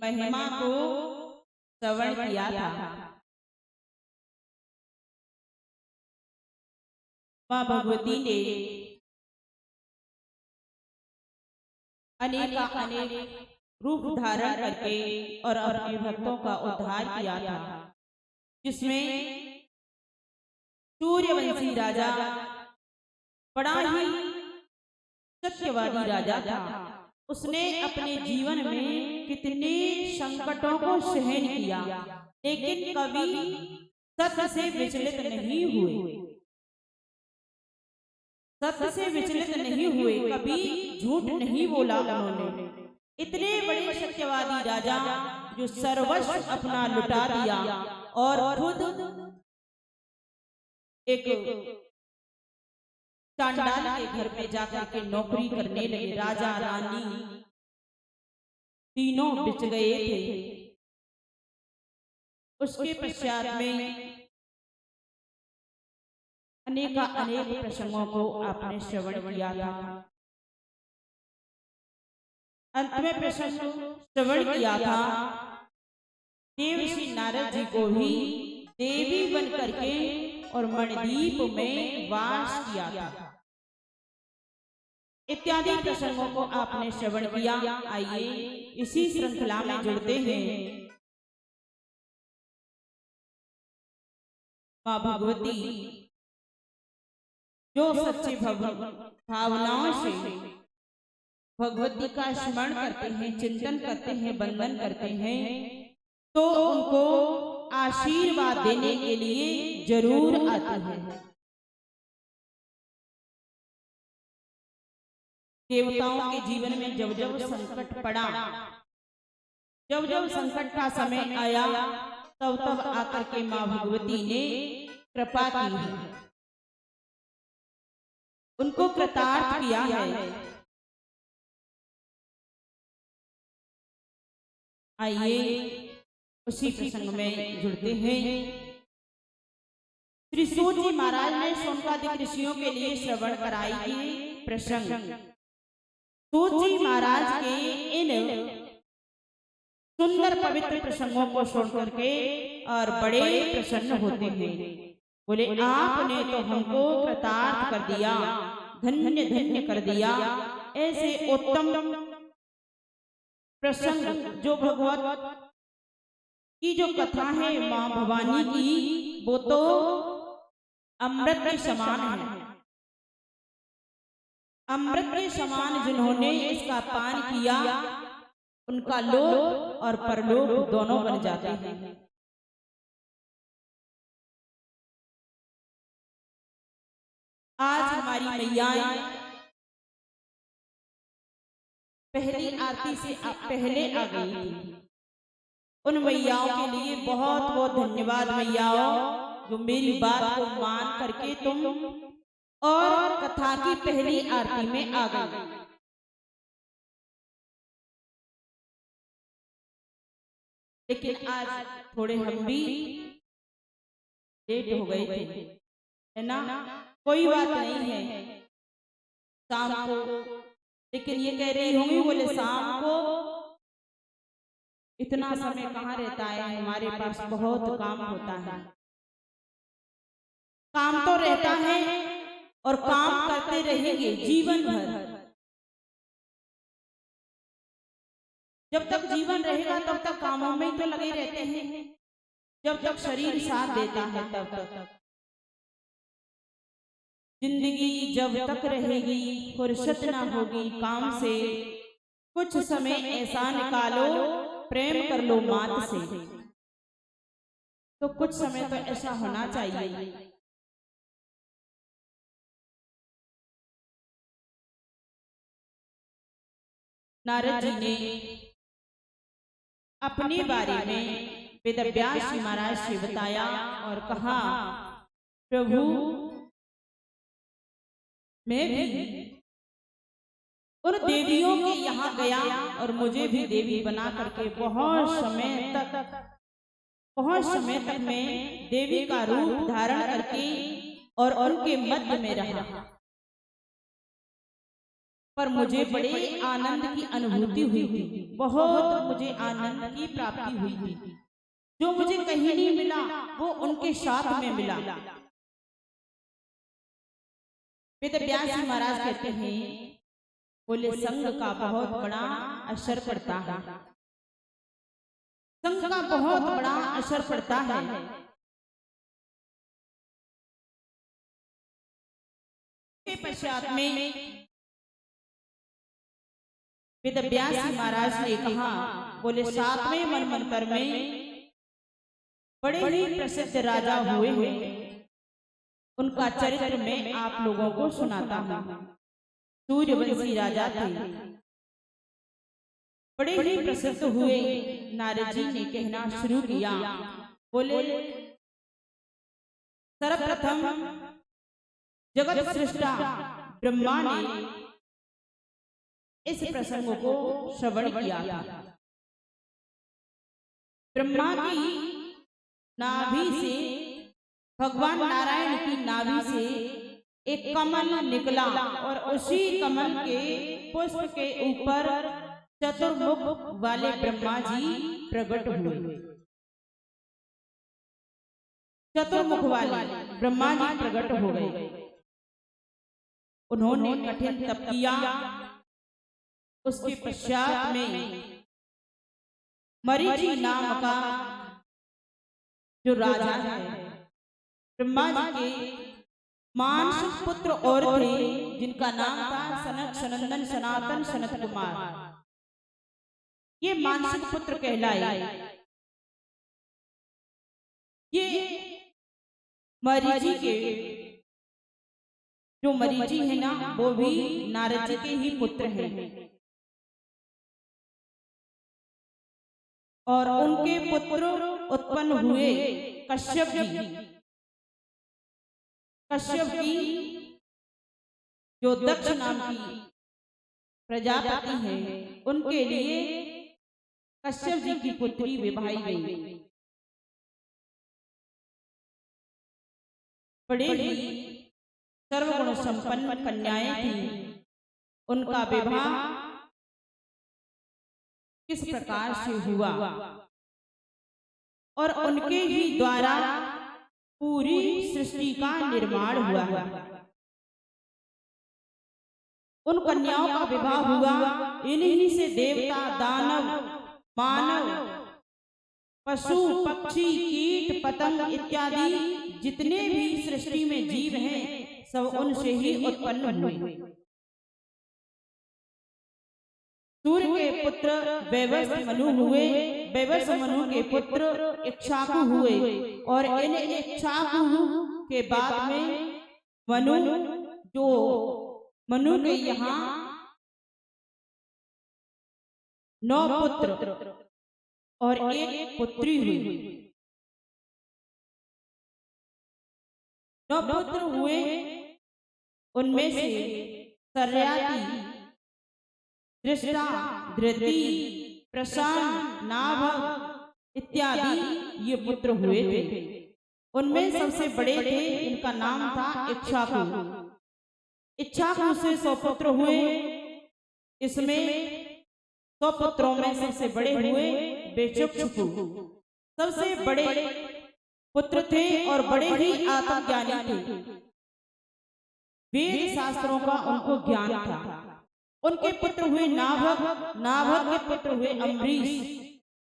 महिमा को श्रवण किया था। माँ भगवती ने अनेक रूप धारण करके और अपने भक्तों का उद्धार किया था, जिसमें सूर्यवंशी राजा बड़ा ही सत्यवादी राजा था। उसने अपने जीवन में कितने संकटों को सहन किया, लेकिन कभी सत्य से विचलित नहीं हुए। सत्य से विचलित नहीं हुए, कभी झूठ नहीं बोला उन्होंने। इतने बड़े सत्यवादी राजा जो सर्वस्व अपना लुटा दिया और खुद एक चांडाल के घर में जाकर के नौकरी करने लगे। राजा रानी तीनों बिच गए थे। उसके पश्चात में अनेक प्रसंगों को आपने श्रवण किया था। अंत में प्रसंग श्रवण किया था, देवर्षि नारद जी को भी देवी बन करके और मणिदीप में वास किया था। इत्यादि प्रसंगों को आपने श्रवण किया। आइए इसी श्रृंखला में जुड़ते हैं। माँ भगवती जो सच्चे भावनाओं से भगवती का स्मरण करते हैं, चिंतन करते हैं, वंदन करते हैं, तो उनको आशीर्वाद देने के लिए जरूर आती है। देवताओं के जीवन में जब जब संकट पड़ा, जब जब संकट का समय आया, तब तब आकर के माँ भगवती ने कृपा की है, उनको कृतार्थ किया है। आइए उसी प्रसंग में जुड़ते हैं। श्री सूत जी महाराज ने सोनकादिक ऋषियों के लिए श्रवण कराई ये प्रसंग। सूत जी महाराज के इन सुंदर पवित्र प्रसंगों को सुन करके और बड़े प्रसन्न होते हैं। बोले, आपने तो हमको कृतार्थ कर दिया, धन्य धन्य कर दिया। ऐसे उत्तम प्रसंग जो भगवत की जो कथा है माँ भवानी की, वो तो अमृत के समान है। अमृत के समान जिन्होंने इसका पान किया, उनका लोक और परलोक दोनों बन जाते हैं। आज हमारी मैयाएं पहली आरती से पहले आ गई थी। उन मैयाओं के लिए बहुत बहुत धन्यवाद मैयाओं, जो मेरी बात को मान करके तुम और कथा की पहली आरती में आ गई। लेकिन आज थोड़े हम भी लेट हो गए थे, है ना? कोई बात नहीं है, शाम को। लेकिन ये कह रही होंगी, बोले शाम को इतना समय कहाँ रहता है, हमारे पास बहुत काम होता है। काम तो रहता है और काम करते रहेंगे जीवन भर। जब तक जीवन रहेगा तब तक कामों में तो लगे रहते हैं, जब तक शरीर साथ देता है तब तक। जिंदगी जब तक रहेगी, फुर्सत ना होगी काम से, कुछ समय ऐसा निकालो, प्रेम कर लो मात से। तो कुछ समय तो ऐसा होना चाहिए। नारद जी ने अपने बारे में वेदव्यास जी महाराज से बताया और कहा, प्रभु मैं भी उन देवियों के यहाँ गया और मुझे भी देवी बना करके बहुत समय तक मैं देवी का रूप धारण करके और उनके मध्य में रहा। पर मुझे बड़े आनंद की अनुभूति हुई थी, बहुत मुझे आनंद की प्राप्ति हुई थी। जो मुझे कहीं नहीं मिला वो उनके साथ में मिला। वेद व्यास जी महाराज कहते हैं, बोले संग का बहुत बड़ा असर पड़ता है, संग का बहुत बड़ा असर पड़ता है। के पश्चात में वेद व्यास जी महाराज ने कहा, बोले सातवें मनवंतर में बड़े ही प्रसिद्ध राजा हुए हैं, उनका चरित्र मैं आप लोगों को सुनाता हूँ। सूर्यवंशी राजा थे, बड़े ही प्रसिद्ध हुए। नारद जी ने कहना शुरू किया, बोले सर्वप्रथम जगत सृष्टा ब्रह्मा ने इस प्रसंग को श्रवण किया था। ब्रह्मा की नाभि से, भगवान नारायण की नाभि से एक कमल निकला और उसी कमल के पुष्प के ऊपर चतुर्मुख वाले ब्रह्मा जी प्रकट हुए। चतुर्मुख वाले ब्रह्मा जी प्रकट हो गए। उन्होंने कठिन तप किया। उसके पश्चात में मरीचि नाम का जो राजा है, ब्रह्मा जी के मानसिक पुत्र और थे, जिनका नाम था सनक सनंदन सनातन सनत कुमार। ये मानसिक पुत्र कहलाए। ये मरीचि के, जो मरीचि है ना, वो भी नारद जी के ही पुत्र हैं। और उनके पुत्र उत्पन्न हुए कश्यप जी। कश्यप जी जो दक्ष नाम की प्रजापति है, उनके लिए कश्यप जी की पुत्री विवाही गई। बड़े ही सर्वगुण संपन्न कन्याएं थी। उनका विवाह किस प्रकार से हुआ और उनके ही द्वारा पूरी सृष्टि का निर्माण हुआ है। उन कन्याओं का विवाह हुआ, इन्हीं से देवता, दानव, मानव, पशु, पक्षी, कीट, पतंग इत्यादि जितने भी सृष्टि में जीव हैं, सब उनसे ही उत्पन्न हुए। सूर्य के पुत्र वैवस्वत मनु हुए, वैवस्वत मनु के पुत्र इक्ष्वाकु हुए, और इन इक्ष्वाकु के बाद में मनु, जो मनु के यहाँ 9 पुत्र और एक पुत्री हुई। 9 पुत्र हुए, उनमें से सर्याति, दृष्टा, धृति, प्रशांत, नाभग इत्यादि ये पुत्र हुए थे। उनमें सबसे बड़े थे, इनका नाम था इक्ष्वाकु। इक्ष्वाकु से 100 पुत्र हुए। इसमें 100 पुत्रों में सबसे बड़े हुए वेचक्षुकु। सबसे बड़े पुत्र थे और बड़े ही आत्मज्ञानी थे। वेद शास्त्रों का उनको ज्ञान था। उनके पुत्र हुए नाभग, नाभग के पुत्र हुए अम्बरीश।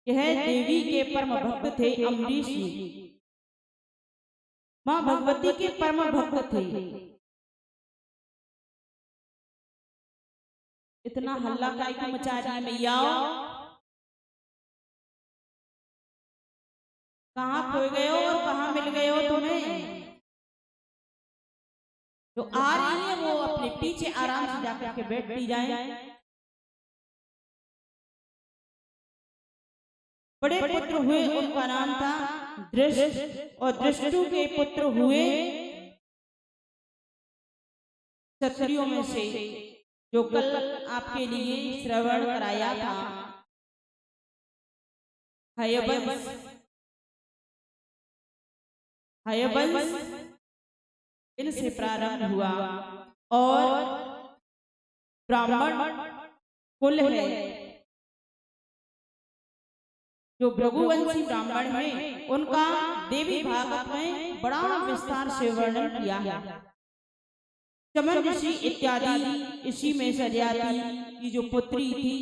यह देवी के परम भक्त थे अम्बरीश जी, मां भगवती के परम भक्त थे। इतना हल्ला काहे को मचा रही है मैया? कहाँ खो गए हो और कहाँ मिल गए हो तुम्हें? जो आ रही है वो अपने पीछे आराम से जाकर के बैठती जाए। बड़े पुत्र हुए, उनका नाम था दृष्ट, और दृष्टु के पुत्र हुए क्षत्रियों में से, जो कल आपके लिए श्रवण कराया था, हयवंश। हयवंश इनसे प्रारंभ हुआ और ब्राह्मण कुल है, जो भृगुवंशी ब्राह्मण है, उनका देवी भागवत में बड़ा विस्तार से वर्णन किया है। चमन ऋषि इत्यादि इसी में सरियाती की जो पुत्री थी,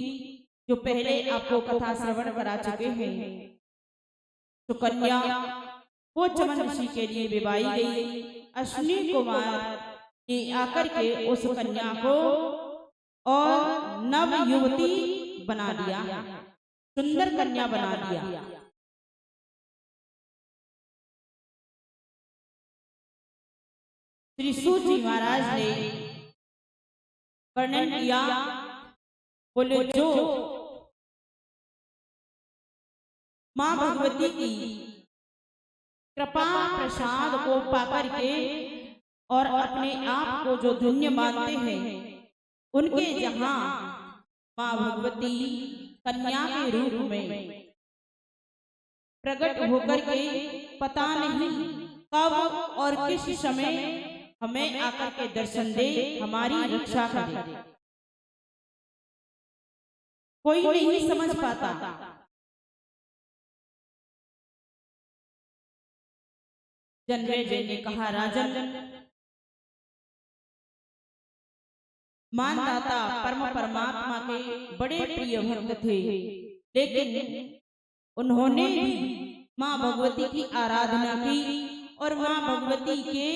जो पहले आपको कथा श्रवण करा चुके हैं, सुकन्या, वो चमन ऋषि के लिए विवाही गई। अश्विनी कुमार ने आकर के उस कन्या को और नव युवती बना दिया, सुंदर कन्या बना दिया। श्री सूत जी महाराज ने वर्णन किया, बोले जो मां भगवती की कृपा प्रसाद को पाकर के और अपने आप को जो धन्य मानते हैं, उनके जहां मां भगवती कन्या के रूप में प्रकट होकर के पता नहीं कब और किस समय हमें आकर के दर्शन दे, हमारी रक्षा करे, कोई नहीं समझ पाता। जन्मेजय ने कहा, राजन, मानदाता परम परमात्मा के बड़े प्रिय भक्त थे, लेकिन उन्होंने भी मां भगवती की आराधना की और मां भगवती के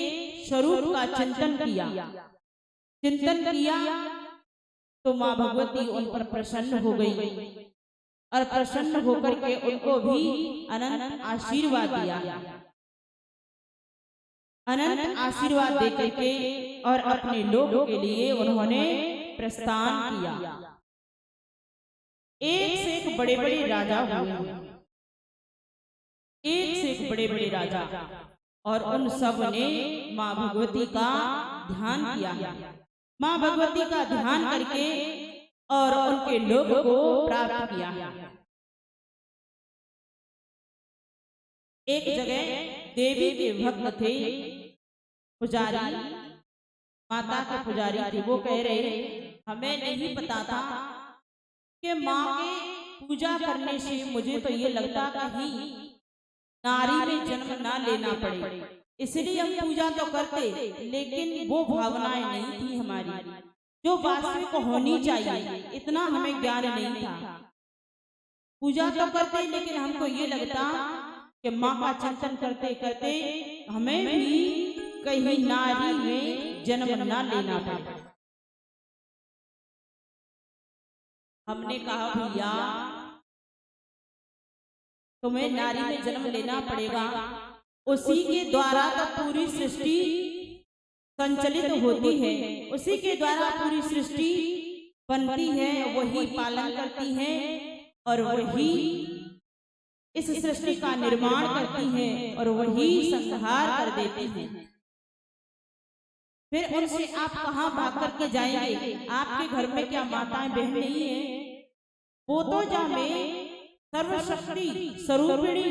स्वरूप का चिंतन किया तो मां भगवती उन पर प्रसन्न हो गई और प्रसन्न होकर के उनको भी अनंत आशीर्वाद दिया, अनंत आशीर्वाद देकर के और अपने लोगों के लिए उन्होंने प्रस्थान किया। एक से एक बड़े बड़े राजा हुए, एक से एक बड़े बड़े राजा, और उन सब ने मां भगवती का ध्यान किया, मां भगवती का ध्यान करके और उनके लोग को प्राप्त किया। एक जगह देवी के भक्त थे, पुजारी, माता के पुजारी थे। वो कह रहे, हमें नहीं पता था कि माँ के पूजा करने से मुझे तो ये लगता कहीं नारी में जन्म ना लेना पड़े, इसलिए हम पूजा तो करते, लेकिन वो भावनाएं नहीं थी हमारी जो वास्तविक होनी चाहिए, इतना हमें ज्ञान नहीं था। पूजा तो करते, लेकिन हमको ये लगता कि माँ का चिंतन करते करते हमें भी कहीं नारी में जन्म ना लेना पड़े। हमने कहा, भैया तुम्हें नारी में जन्म लेना पड़ेगा, उसी के द्वारा तो पूरी सृष्टि संचलित होती है, उसी के द्वारा पूरी सृष्टि बनती है, वही पालन करती है और वही इस सृष्टि का निर्माण करती है और वही संहार कर देती है। फिर उनसे आप कहाँ भाग करके जाएंगे? आपके घर में क्या माताएं बहन नहीं है? वो तो जामे सर्वशक्ति स्वरूपिणी।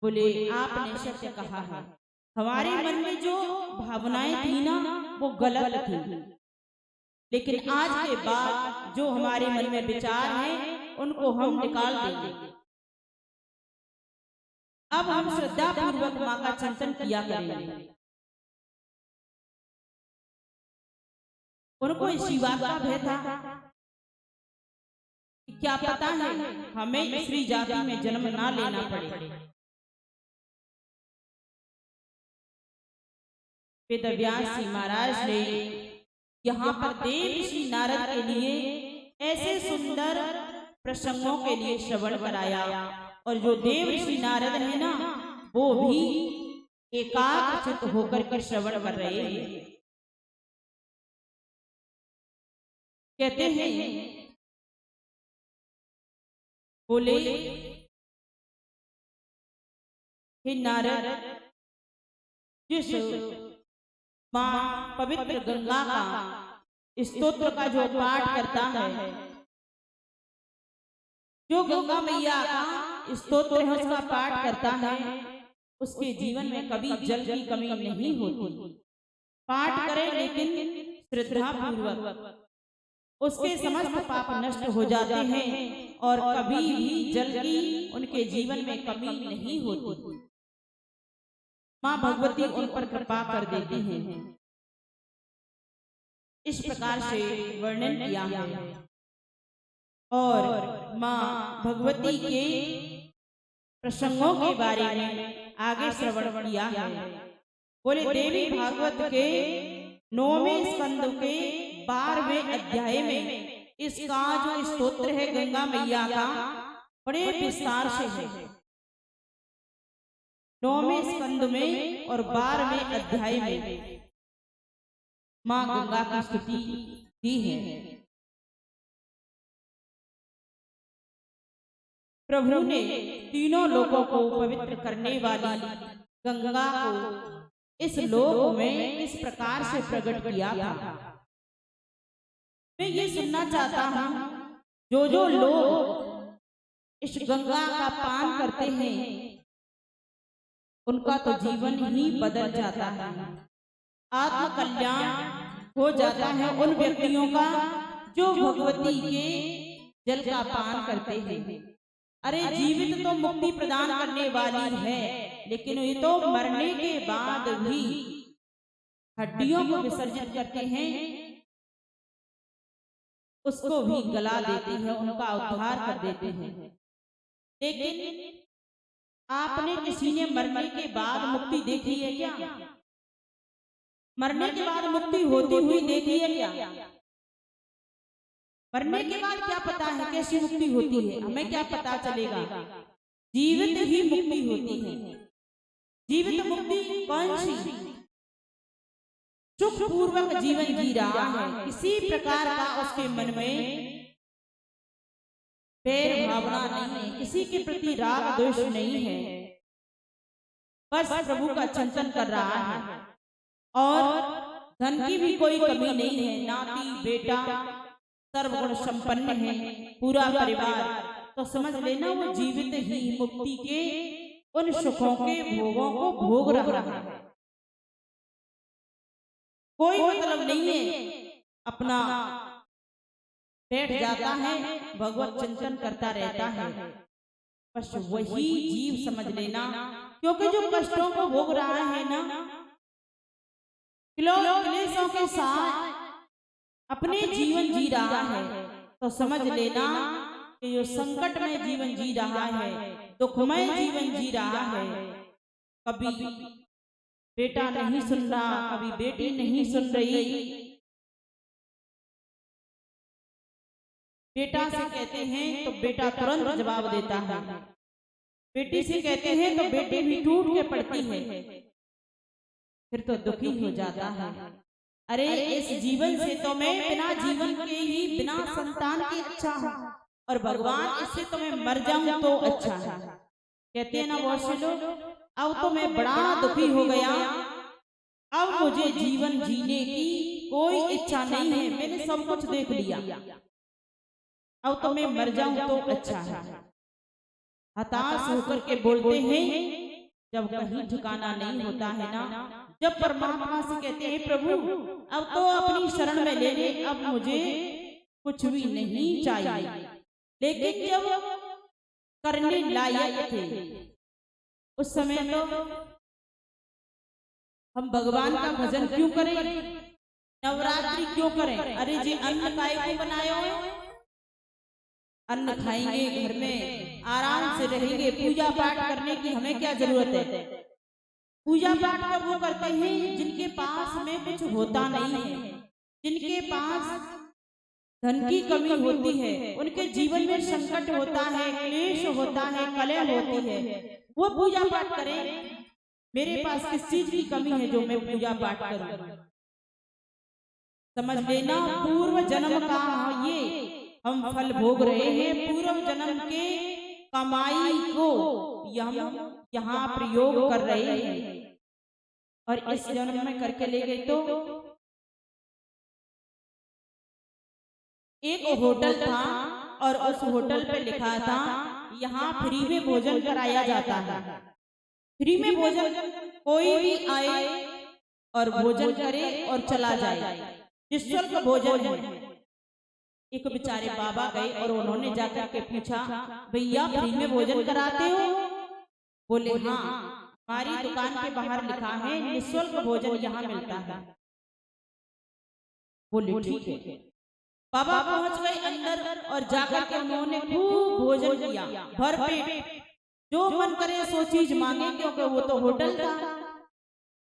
बोले, आपने सत्य कहा है, हमारे मन में जो भावनाएं थी ना वो गलत थी, लेकिन आज के बाद जो हमारे मन में विचार है उनको हम निकाल देंगे। अब हम श्रद्धा पूर्वक माँ का चिंतन किया करेंगे। उनको इसी बात का भय था, क्या पता है हमें स्त्री जाति में जन्म ना लेना पड़े। वेदव्यास जी महाराज ने यहाँ पर देव श्री नारद के लिए ऐसे सुंदर प्रसंगों के लिए श्रवण कराया, और जो देव श्री नारद है ना, वो भी एकाग्रचित्त होकर के श्रवण कर रहे हैं। कहते हैं, बोले, हे नारद, जिस माँ पवित्र गंगा का स्तोत्र का जो पाठ करता है, जो गंगा मैया का स्तोत्र है उसका पाठ करता है, उसके जीवन में कभी जल की कमी नहीं होती। पाठ करे लेकिन श्रद्धा पूर्वक उसके समस्त पाप नष्ट हो जाते हैं और कभी भी जल की उनके जीवन में कमी नहीं होती। माँ भगवती उन पर कृपा कर देती हैं। इस प्रकार से वर्णन किया है और माँ भगवती के प्रसंगों के बारे में आगे श्रवण किया है। बोले देवी भागवत के 9वें स्कंद के 12वें अध्याय में इसका जो स्तोत्र है गंगा मैया का बड़े विस्तार से है। 9वें स्कंद में और 12वें अध्याय में माँ गंगा की स्तुति दी है। प्रभु ने तीनों लोगों को पवित्र करने वाली गंगा को इस लोक में इस प्रकार से प्रकट किया था। मैं ये सुनना चाहता हूँ, जो लोग इस गंगा का पान करते हैं उनका तो जीवन ही बदल जाता है, आत्म कल्याण हो जाता है उन व्यक्तियों का जो भगवती के जल का पान करते हैं। अरे जीवित तो मुक्ति प्रदान करने वाली है, लेकिन ये तो मरने के बाद भी हड्डियों को विसर्जित करते हैं, उसको भी गला देती है, उनका उद्धार कर देते हैं। लेकिन आपने किसी ने मरने के बाद मुक्ति देखी है क्या? मरने के बाद मुक्ति होती हुई देखी है क्या? मरने के बाद क्या पता है कैसी मुक्ति होती है, हमें क्या पता चलेगा? जीवित ही मुक्ति होती है। जीवित मुक्ति कौन सी? सुख पूर्वक जीवन जी रहा है, किसी प्रकार का उसके मन में बैर भावना नहीं है, किसी के प्रति राग द्वेष नहीं है, बस प्रभु का चिंतन कर रहा है और धन की भी कोई कमी नहीं है, नाती बेटा सर्वगुण संपन्न है पूरा परिवार, तो समझ लेना वो जीवित ही मुक्ति के उन सुखों के भोगों को भोग रहा है। कोई मतलब नहीं है, अपना बैठ जाता है, भगवत चिंतन करता रहता है, बस वही जीव समझ लेना। क्योंकि जो कष्टों को भोग रहा है ना, क्लेशों के साथ अपने जीवन जी रहा है, तो समझ लेना कि जो संकट में जीवन जी रहा है, दुखमय जीवन जी रहा है। कभी बेटा नहीं सुन रहा, कभी बेटी नहीं सुन रही। बेटा से कहते हैं तो बेटा तुरंत जवाब देता है, बेटी से कहते हैं तो बेटी भी टूट के पड़ती है, फिर तो दुखी हो जाता है। अरे इस जीवन से तो मैं बिना जीवन के ही, बिना संतान के अच्छा हूँ, और भगवान इससे तो मैं मर जाऊं तो अच्छा है। कहते हैं ना बहुत से लोग, अब तो मैं बड़ा दुखी हो गया, अब मुझे जीवन जीने की कोई इच्छा नहीं है, मैंने सब कुछ देख लिया, अब तो मैं मर जाऊं तो अच्छा है। हताश होकर के बोलते हैं जब कहीं ठिकाना नहीं होता है ना, जब परमात्मा से कहते हैं प्रभु अब तो अपनी शरण में ले ले, अब मुझे कुछ भी नहीं चाहिए। लेकिन जब करने लायक थे उस समय तो हम भगवान का भजन क्यों करें, नवरात्रि क्यों करें? अरे जी अन्न काय को बनाए हो, अन्न खाएंगे, घर में आराम से रहेंगे, पूजा पाठ करने की हमें क्या जरूरत है? पूजा पाठ तो वो करते हैं जिनके पास में कुछ होता नहीं है, जिनके पास धन की कमी होती है, उनके जीवन में संकट होता है, क्लेश होता है, कलह होती है, वो पूजा पाठ करें। मेरे पास किस चीज की कमी है जो मैं पूजा पाठ करूं? समझ लेना पूर्व जन्म का ये हम फल भोग रहे हैं, पूर्व जन्म के कमाई को यहाँ प्रयोग कर रहे हैं, और इस जन्म में करके ले गए। तो एक होटल था और उस होटल पे लिखा था यहाँ फ्री में भोजन कराया जाता है। फ्री में भोजन, कोई भी आए और भोजन करे और चला जाए, निःशुल्क भोजन है। एक बेचारे बाबा गए और उन्होंने जाकर के पूछा, भैया फ्री में भोजन कराते हो? बोले हाँ, हमारी दुकान के बाहर लिखा है निःशुल्क भोजन यहाँ मिलता है। बोले ठीक है। बाबा पहुंच गए अंदर और जाकर के उन्होंने खूब भोजन किया, भरपेट, जो मन करे सो चीज मांगे, क्योंकि वो तो होटल था।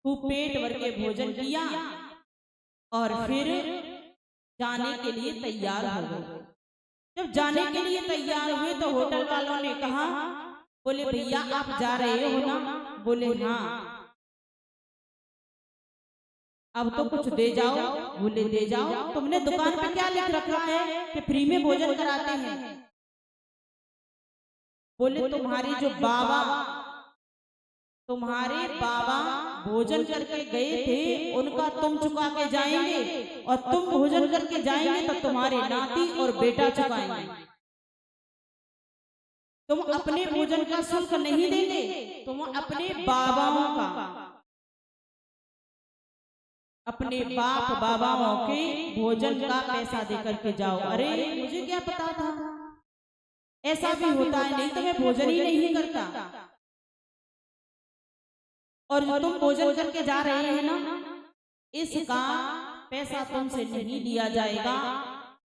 खूब पेट भर के भोजन किया और फिर जाने के लिए तैयार हो गए। जब जाने के लिए तैयार हुए तो होटल वालों ने कहा, बोले भैया आप जा रहे हो ना? बोले हाँ। अब तो कुछ दे जाओ। बोले दे जाओ। तुमने दुकान पे क्या लिख रखा है कि फ्री में भोजन कराते हैं? बोले तुम्हारे बाबा भोजन करके गए थे, उनका तुम चुका के जाएंगे, और तुम भोजन करके जाएंगे तो तुम्हारे नाती और बेटा चुकाएंगे। तुम अपने भोजन का शुल्क नहीं देंगे, तुम अपने बाबाओं का, अपने बाप बाबाओं के भोजन का पैसा देकर के जाओ। अरे मुझे क्या पता था ऐसा भी होता है, नहीं तो मैं भोजन ही नहीं करता। और तुम भोजन करके जा रहे हैं ना, इसका पैसा तुमसे नहीं लिया जाएगा,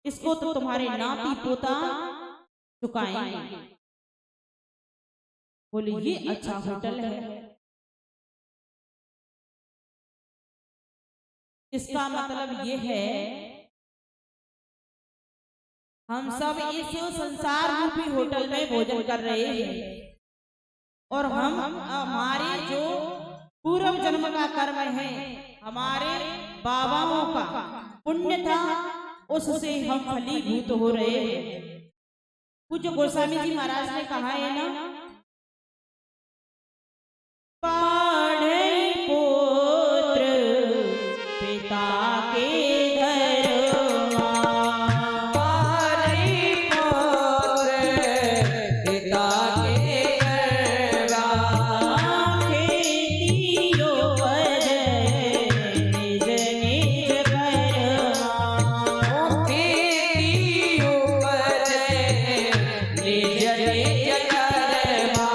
इसको तो तुम्हारे नाती पोता चुकाएंगे। बोले ये अच्छा होटल है। इसका मतलब ये है हम सब इस संसार रूपी होटल में भोजन कर रहे हैं, और हम हमारे जो पूर्व जन्म का कर्म है, हमारे बाबाओं का पुण्य था, उससे हम फलीभूत हो रहे हैं। पूज्य गोस्वामी जी महाराज ने कहा है ना, पाढ़े पुत्र पिता के धर्मा, पाढ़े पुत्र पिता के धर्मा, खेतियो पर निज निज कर्मा, खेतियो पर निज निज कर्मा,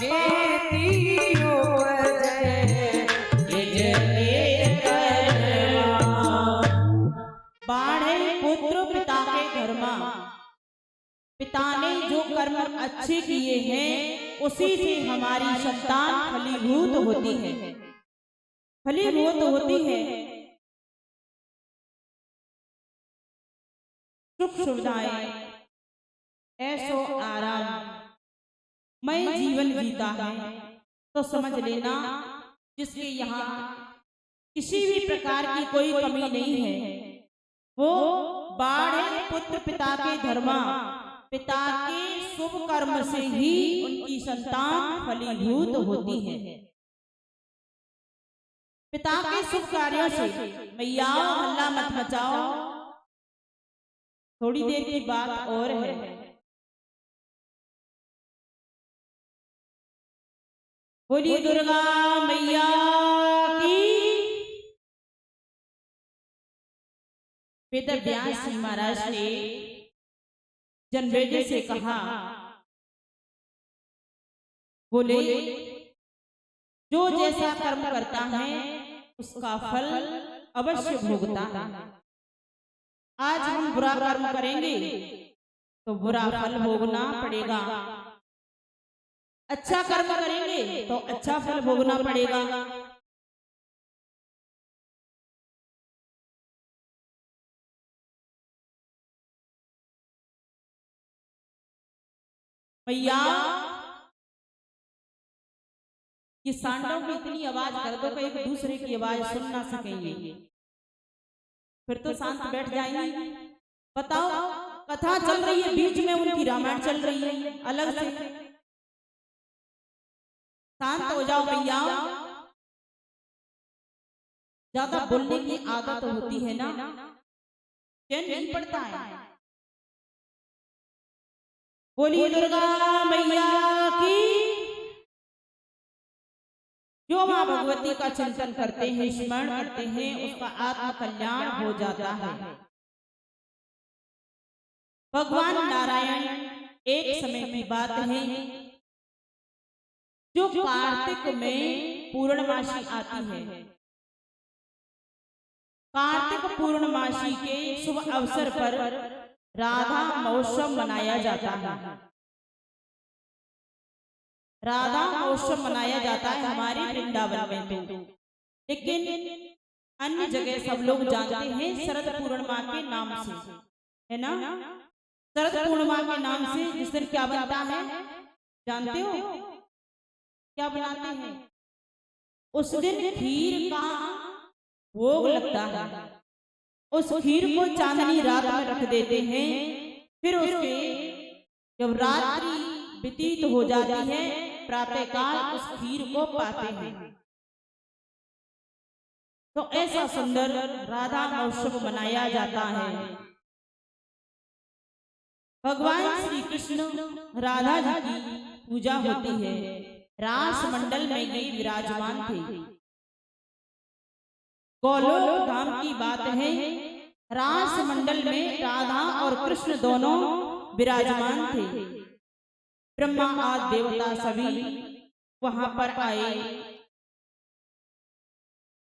खेतियो पर निज निज कर्मा। बाढ़े पुत्र पिता के धर्मा, पिता ने जो कर्म अच्छे किए हैं उसी से हमारी संतान फलीभूत होती है, फलीभूत होती है। सुख सुविधाएं, ऐशो आराम मैं जीवन जीता है, तो समझ लेना जिसके यहाँ किसी भी प्रकार की कोई कमी नहीं है, वो बाढ़े पुत्र पिता के धर्मा, पिता के शुभ कर्म से ही उनकी संतान फलीभूत होती है। पिता के शुभ कार्यों से मैया हल्ला मत मचाओ, थोड़ी देर की बात और है। बोलिए दुर्गा मैया की। वेद व्यास जी महाराज ने जनमेजय से कहा, बोले जो जैसा कर्म करता है उसका फल अवश्य भोगता है। आज हम बुरा कर्म करेंगे तो बुरा फल भोगना पड़ेगा, अच्छा कर्म करेंगे तो अच्छा फल भोगना पड़ेगा। भैया ये सांडों में इतनी आवाज कर दो कि एक दूसरे की आवाज सुन ना सकेंगे, फिर तो शांत बैठ जाएंगे। बताओ कथा चल रही है, बीच में उनकी रामायण चल रही है अलग से, शांत हो जाओ भैया। ज्यादा बोलने की आदत होती है ना, चैन नहीं पड़ता है। बोलिए दुर्गा मैया की। जो माँ भगवती का चिंतन करते हैं, स्मरण करते हैं, उसका आत्म कल्याण हो जाता है। भगवान नारायण, एक समय की बात है, जो कार्तिक में पूर्णमासी आती है, कार्तिक पूर्णमासी के शुभ अवसर पर राधा महोत्सव मनाया जाता है। राधा महोत्सव मनाया जाता है हमारे वृंदावन में, तो लेकिन अन्य जगह सब लोग जानते हैं शरद पूर्णिमा के नाम से, है ना। शरद पूर्णिमा के नाम से जिस दिन क्या बनता है जानते हो, क्या बनाते हैं? उस दिन खीर का भोग लगता है। उस खीर को चांदनी रात में रख देते हैं, फिर उसके जब रात्रि व्यतीत हो जाती है, प्रातःकाल उस खीर को पाते हैं। तो ऐसा सुंदर राधा महोत्सव मनाया जाता है। भगवान श्री कृष्ण राधा जी की पूजा होती है। रास मंडल में ये विराजमान थे। गोलोक धाम की बात है, रास मंडल में राधा और कृष्ण दोनों विराजमान थे। ब्रह्मा आदि देवता सभी वहां पर आए।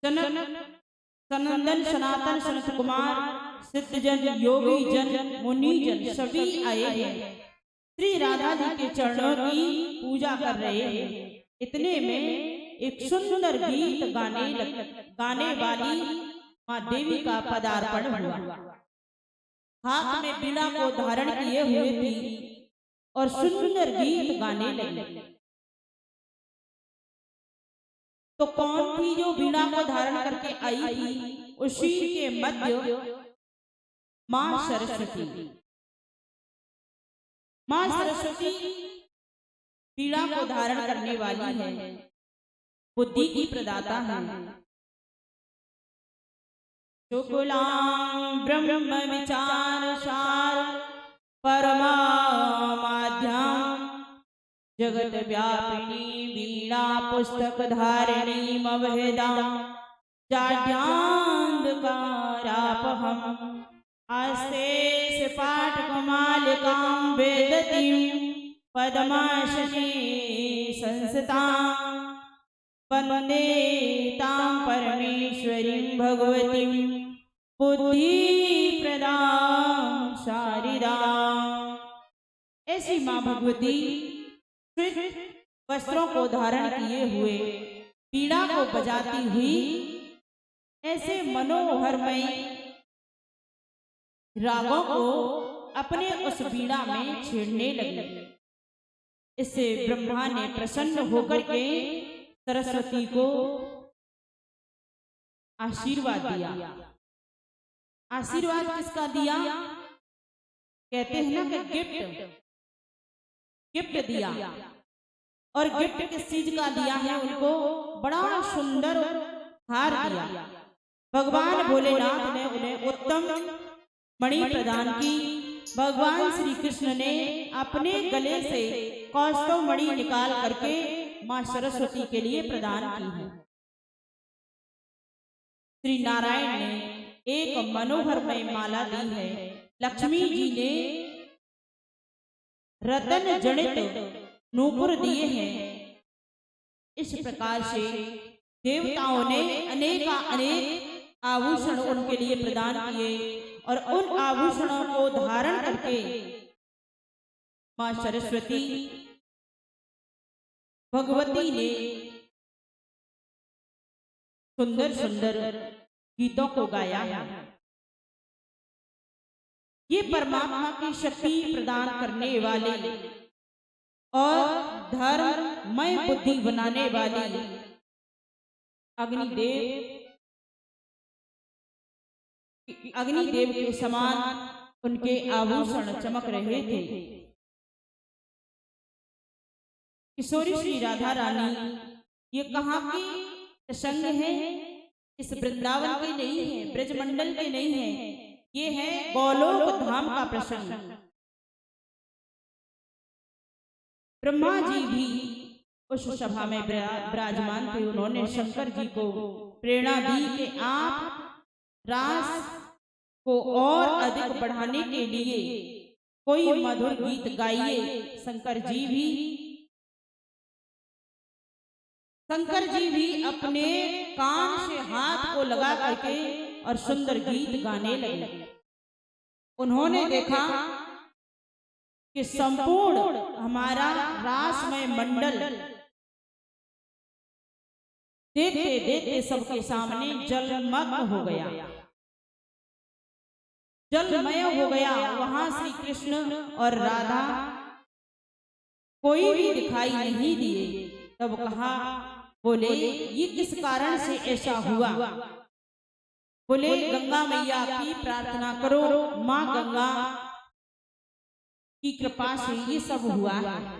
सनंदन, सनातन, सनत कुमार, सिद्धजन, योगी जन, मुनि जन सभी आए हैं। श्री राधा जी के चरणों की पूजा कर रहे हैं। इतने में एक सुंदर गीत गाने वाली माँ देवी का पदार्पण हुआ। हाथ में बीड़ा को धारण किए हुए थी और सुंदर गीत गाने लगी। तो कौन थी जो बीड़ा को धारण करके आई थी? उसी के मध्य माँ सरस्वती। माँ सरस्वती बीड़ा को धारण करने वाली है, बुद्धि की प्रदाता है। शुक्लां ब्रह्म विचार सार परमा माध्याम जगत व्यापिनी वीणा पुस्तक धारिणी मवहेदां जाड्यान्धकारापहम् आस्ते पाठकमालिकां वेदतीं पद्मासने संस्थितां वन्दे तां परमेश्वरीं भगवतीं बुद्धि प्रदां शारदां। ऐसी माँ भगवती वस्त्रों को धारण किए हुए बीड़ा को बजाती हुई ऐसे मनोहरमय रागों को अपने उस बीड़ा में छेड़ने लगी। इससे ब्रह्मा ने प्रसन्न होकर के सरस्वती को आशीर्वाद दिया। आशीर्वाद किसका दिया? कहते हैं ना कि गिफ्ट दिया। और गिफ्ट किस चीज का दिया है? उनको बड़ा सुंदर हार दिया। भगवान भोलेनाथ ने उन्हें उत्तम मणि प्रदान की। भगवान श्री कृष्ण ने अपने गले से कौस्तुभ मणि निकाल करके मां सरस्वती के लिए प्रदान की है। श्री नारायण ने एक मनोहरमय माला दी है। लक्ष्मी जी ने रतन जड़ित नूपुर दिए हैं। इस प्रकार से देवताओं ने अनेक आभूषण उनके लिए प्रदान किए और उन आभूषणों को धारण करके मां सरस्वती भगवती ने सुंदर सुंदर गीतों को गाया है। ये परमात्मा की शक्ति प्रदान करने वाले और धर्ममय बुद्धि बनाने वाली अग्निदेव के समान उनके आभूषण चमक रहे थे। किशोरी श्री राधा रानी ये कहाँ की प्रसंग है? इस वृंदावन के नहीं है, ब्रजमंडल के नहीं है, ये है गोलोक धाम का प्रसंग। ब्रह्मा जी भी उस सभा में विराजमान थे, उन्होंने शंकर जी को प्रेरणा दी कि आप रास को और अधिक बढ़ाने के लिए कोई मधुर गीत गाइए। शंकर जी भी अपने कान से हाथ को लगा करके और सुंदर गीत गाने लगे। उन्होंने देखा कि संपूर्ण हमारा रासमय मंडल देखते देखते सबके सामने जलमग्न हो गया, जलमय हो गया। वहां श्री कृष्ण और राधा कोई भी दिखाई नहीं दिए। तब कहा, बोले ये किस कारण से ऐसा हुआ? बोले गंगा मैया की प्रार्थना करो, माँ गंगा की कृपा से ये सब हुआ है।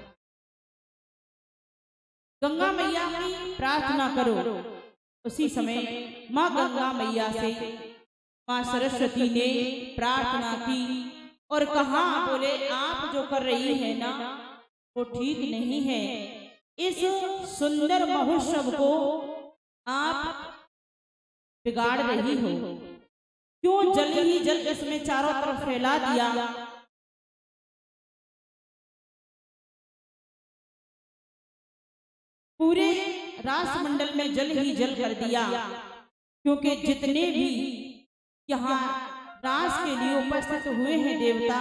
गंगा मैया की प्रार्थना करो। उसी समय माँ गंगा मैया से माँ सरस्वती ने प्रार्थना की और कहा, बोले आप जो कर रही है ना वो ठीक नहीं है। इस सुंदर महोत्सव को आप बिगाड़ रही हो। क्यों जल ही जल इसमें चारों तरफ फैला दिया? पूरे रास मंडल में जल ही जल कर दिया, क्योंकि जितने भी यहाँ रास के लिए उपस्थित हुए हैं देवता,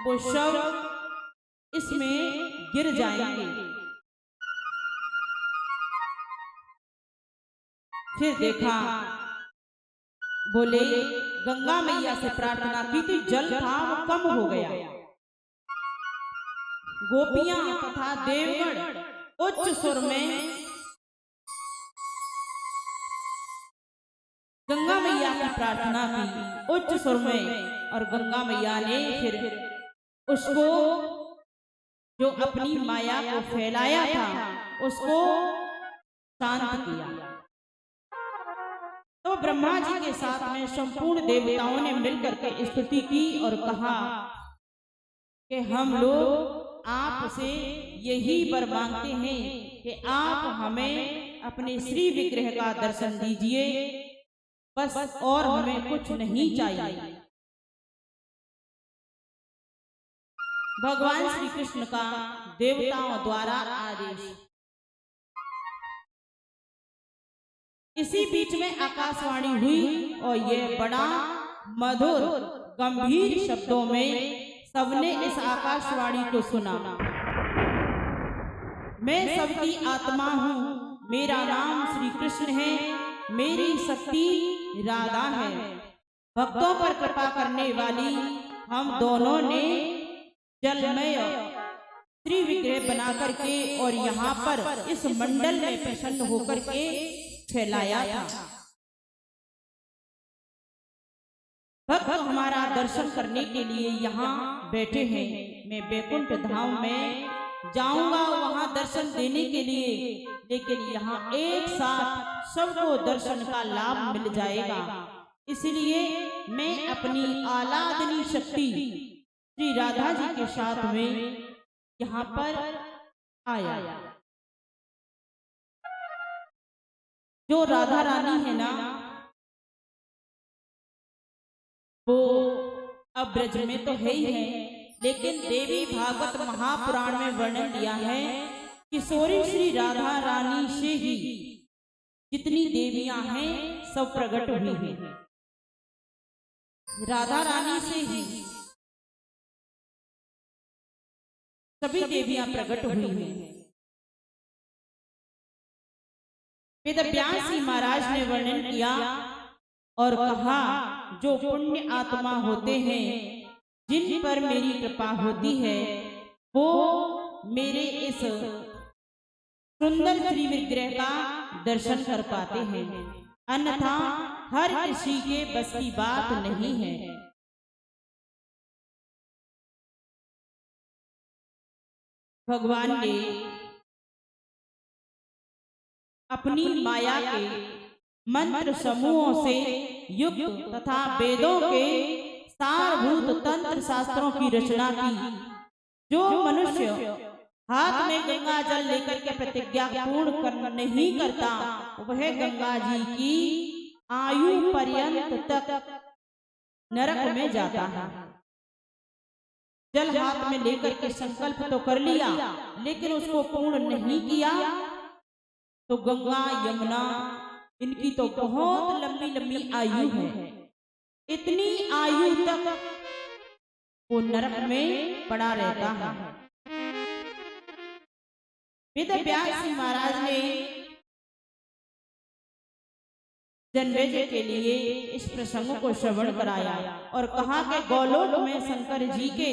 वो सब इसमें गिर जाएंगे। फिर देखा, बोले गंगा मैया से प्रार्थना की तो जल था वो कम हो गया। गोपियां तथा देवगण उच्च सुर में गंगा मैया की प्रार्थना की, उच्च सुर में। और गंगा मैया ने फिर उसको जो अपनी माया को फैलाया था उसको शांत किया। तो ब्रह्मा जी के साथ में संपूर्ण देवताओं ने मिलकर के स्तुति की और कहा कि हम लोग आपसे यही वर मांगते हैं कि आप हमें अपने श्री विग्रह का दर्शन दीजिए, बस और हमें कुछ नहीं चाहिए। भगवान श्री कृष्ण का देवताओं द्वारा आदेश। इसी बीच में आकाशवाणी हुई और ये बड़ा मधुर गंभीर शब्दों में सबने इस आकाशवाणी को सुना। मैं सबकी आत्मा हूँ, मेरा नाम श्री कृष्ण है, मेरी शक्ति राधा है। भक्तों पर कृपा करने वाली हम दोनों ने जलमय श्री विग्रह बना करके और यहाँ पर इस मंडल में प्रसन्न होकर के फैलाया था। भक्त हमारा दर्शन करने के लिए यहाँ बैठे हैं। मैं बैकुंठ धाम में जाऊंगा वहां दर्शन देने के लिए, लेकिन यहाँ एक साथ सबको दर्शन का लाभ मिल जाएगा। इसलिए मैं अपनी आह्लादनी शक्ति श्री राधा जी के साथ में यहाँ पर आया। जो राधा रानी है ना, वो अब ब्रज में तो है ही है, लेकिन देवी भागवत महापुराण में वर्णन दिया है कि किशोरी श्री राधा रानी से ही जितनी देवियां हैं सब प्रकट हुई हैं। राधा रानी से ही सभी देवियां प्रकट हुई हैं। वेदव्यास जी महाराज ने वर्णन किया और कहा, जो पुण्य आत्मा होते हैं जिन पर मेरी कृपा होती है वो मेरे इस सुंदर श्री विग्रह का दर्शन कर पाते हैं, अन्यथा हर किसी के बस की बात नहीं है। भगवान ने अपनी माया के मंत्र समूहों से युक्त तथा वेदों के सारभूत तंत्र शास्त्रों की रचना की। जो मनुष्य हाथ में गंगा जल लेकर के प्रतिज्ञा पूर्ण नहीं करता, वह गंगा जी की आयु पर्यंत तक नरक में जाता है। जल हाथ में लेकर के संकल्प तो कर लिया, लेकिन उसको पूर्ण नहीं किया तो गंगा यमुना इनकी तो बहुत लंबी लंबी आयु है, इतनी आयु तक वो नरक में पड़ा रहता है। वेद व्यास जी महाराज ने जन्मेजय के लिए इस प्रसंग को श्रवण कराया और कहा कि गोलोक में शंकर जी के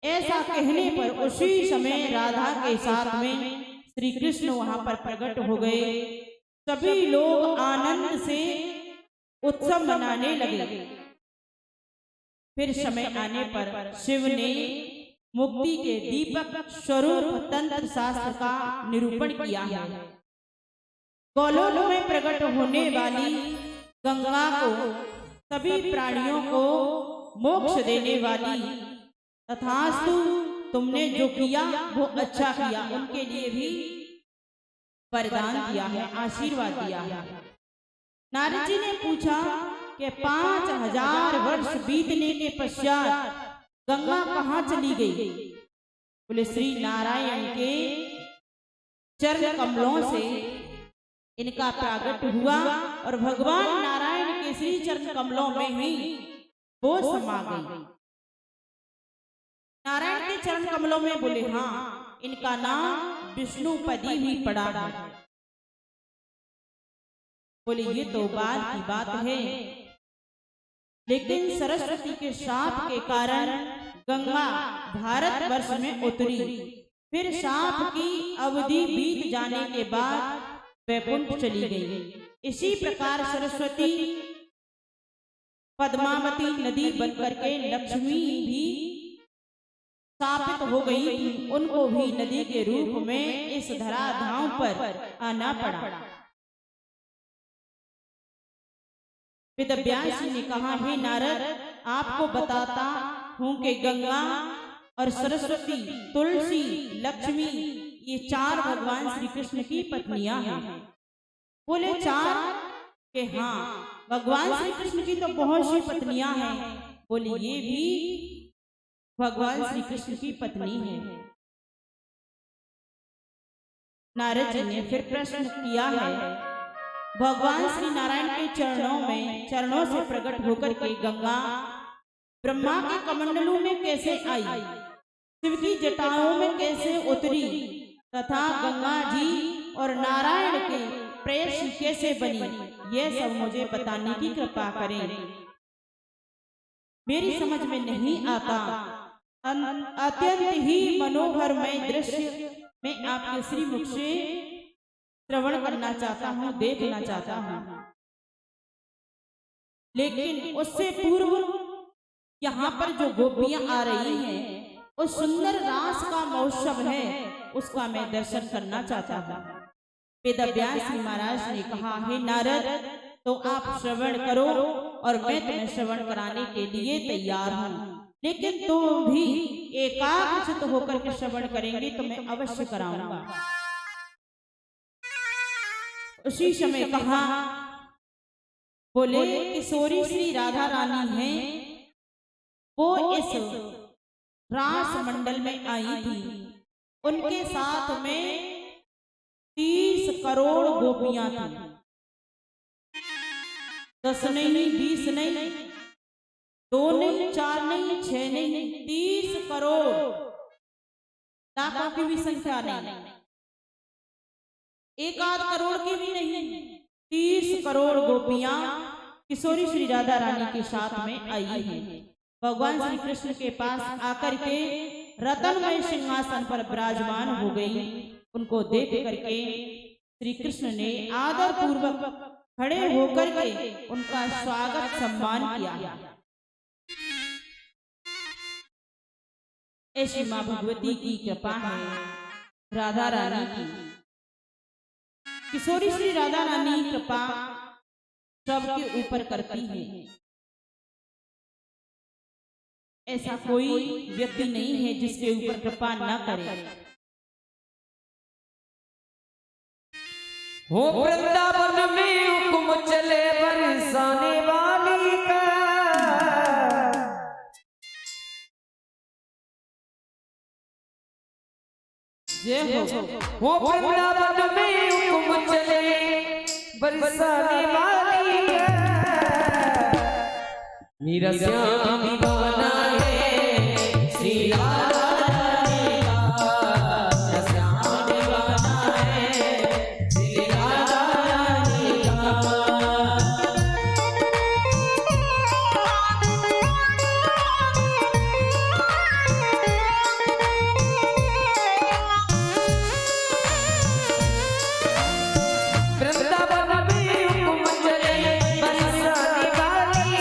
ऐसा कहने पर उसी समय राधा के साथ में श्री कृष्ण वहां पर प्रकट हो गए। सभी लोग आनंद से उत्सव मनाने लगे। फिर समय आने पर शिव ने मुक्ति के दीपक स्वरूप तंत्र शास्त्र का निरूपण किया है। गोलोक में प्रकट होने वाली गंगा को सभी प्राणियों को मोक्ष देने वाली, तथास्तु तुमने जो किया वो अच्छा किया, उनके लिए भी वरदान दिया है, आशीर्वाद दिया है। नारद जी ने पूछा कि 5000 वर्ष बीतने के पश्चात गंगा कहाँ चली गई? बोले श्री नारायण के चरण कमलों से इनका प्रागट हुआ और भगवान नारायण के श्री चरण कमलों में ही वो समा गई। नारायण के चरण कमलों में बोले हाँ, इनका नाम विष्णुपदी भी पड़ा है। बोले ये तो बात की बात है, लेकिन सरस्वती के शाप के कारण गंगा भारतवर्ष में उतरी। फिर शाप की अवधि बीत जाने के बाद वैकुंठ चली गई। इसी प्रकार सरस्वती पद्मावती नदी बनकर के लक्ष्मी भी स्थापित हो गई थी, उनको भी नदी के रूप में इस धराधाम पर आना पड़ा। वेद व्यास जी ने कहा, हे नारद, आपको बताता हूं कि गंगा और सरस्वती, तुलसी, लक्ष्मी ये 4 भगवान श्री कृष्ण की पत्नियां हैं। बोले 4 के हाँ, भगवान श्री कृष्ण की तो बहुत सी पत्नियां हैं। बोले ये भी भगवान श्री कृष्ण की पत्नी है। नारद जी ने फिर प्रश्न किया है, भगवान श्री नारायण के चरणों से प्रकट होकर के गंगा ब्रह्मा के कमंडलों में कैसे आई, शिव की जटाओं में कैसे उतरी, तथा गंगा जी और नारायण के प्रेयसी कैसे बनी, यह सब मुझे बताने की कृपा करें। मेरी समझ में नहीं आता। अत्यंत ही मनोहरमय दृश्य मैं आपके श्री मुख से श्रवण करना चाहता हूँ, देखना चाहता हूँ, लेकिन उससे पूर्व यहाँ पर जो गोपियां आ रही हैं, उस सुंदर रास का महोत्सव है, उसका मैं दर्शन करना चाहता हूँ। वेद व्यास जी महाराज ने कहा, हे नारद, तो आप श्रवण करो और मैं तुम्हें श्रवण कराने के लिए तैयार हूँ, लेकिन तुम भी एकाग्रचित्त होकर के श्रवण करेंगे तो मैं अवश्य कराऊंगा। उसी समय कहा, बोले किशोरी श्री राधा रानी हैं, वो इस रास मंडल में आई थी, उनके साथ में 30 करोड़ गोपियां थी। 10 नहीं, 20 नहीं, 2 नहीं, 4 नहीं, 6 नहीं, 30 करोड़, लाखों की भी संख्या नहीं, 1 करोड़ की भी नहीं, 30 करोड़ गोपियां किशोरी श्री राधा रानी के साथ में आई हैं। भगवान श्री कृष्ण के पास आकर के रतनमय सिंहासन पर विराजमान हो गई। उनको देख करके श्री कृष्ण ने आदर पूर्वक खड़े होकर के उनका स्वागत सम्मान किया। ऐसी मां भगवती की कृपा है, राधा रानी की। किशोरी श्री राधा रानी कृपा सबके ऊपर करती है। ऐसा कोई व्यक्ति नहीं है जिसके ऊपर कृपा न करे। हो वृंदावन में हुक्म चले बरसाने वाली का। हो वृंदावन में हुक्म चले बरसाने वाली का। मेरा श्याम दीवाना है श्री राधा रानी का। मेरा श्याम दीवाना है श्री राधा रानी का। वृंदावन में हुक्म चले बरसाने वाली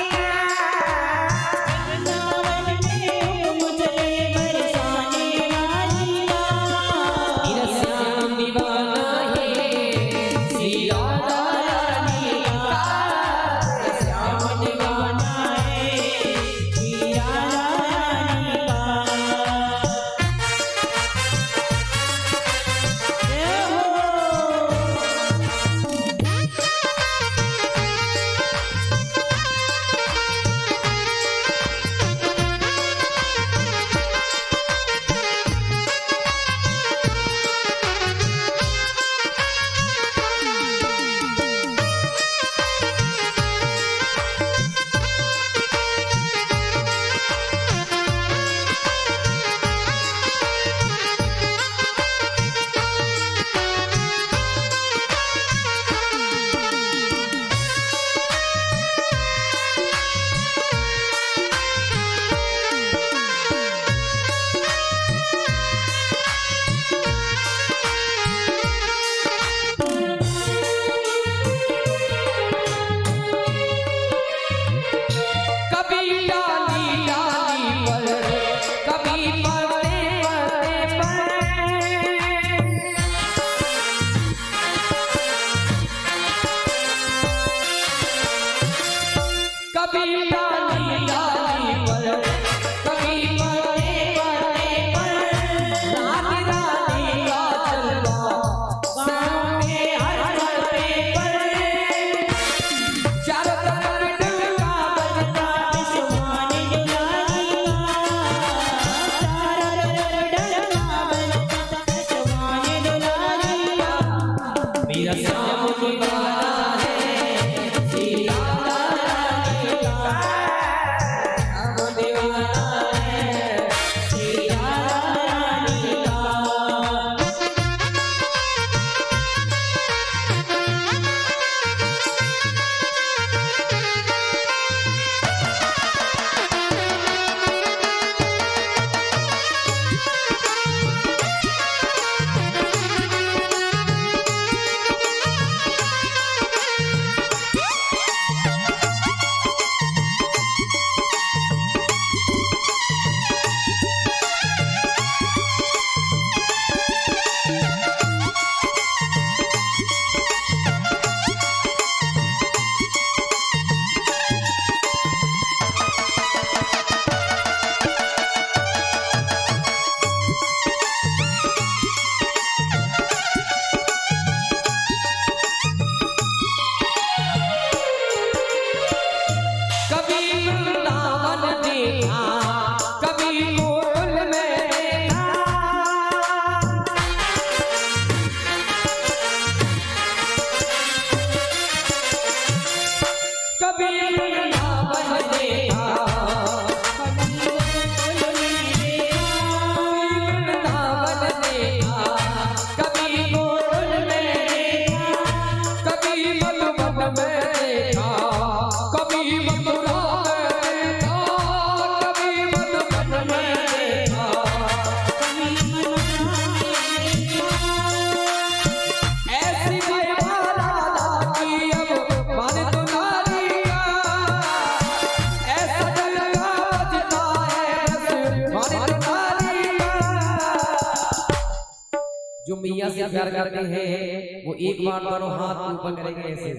जो मैया से प्यार करते हैं वो एक बार दोनों हाथ ऊपर करेंगे ऐसे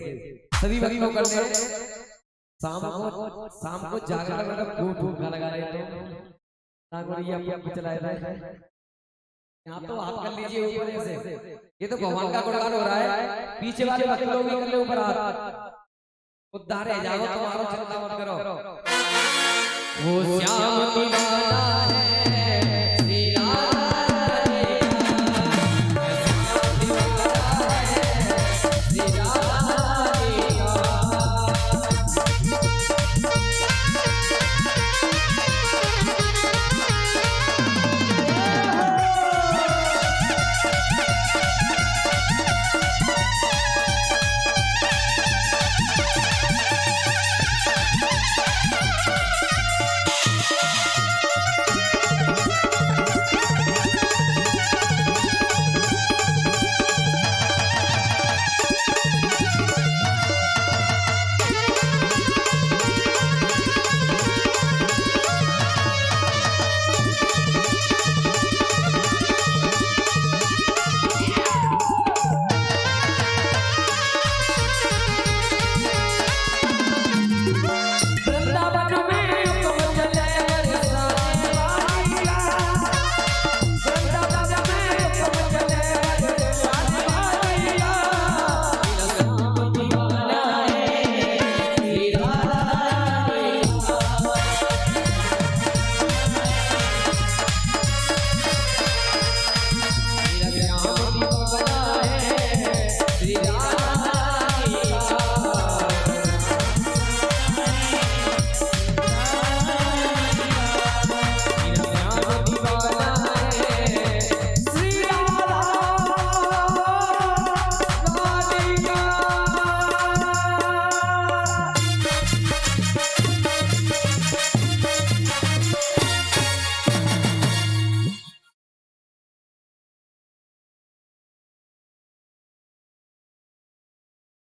सभी भक्तों करते हैं। शाम को जागरण मतलब खूब धूप लगा रहे थे, चलाए यहाँ तो हाथ कर लीजिए ऊपर से, ये तो भगवान का गुणगान हो रहा है। पीछे वाले भक्त लोग भी कर ले ऊपर हाथ, उद्धार है जाओ, तुम्हारा चिंता मत करो। वो श्याम दीवाना है श्री राधा रे, श्याम दीवाना है श्री राधा रे।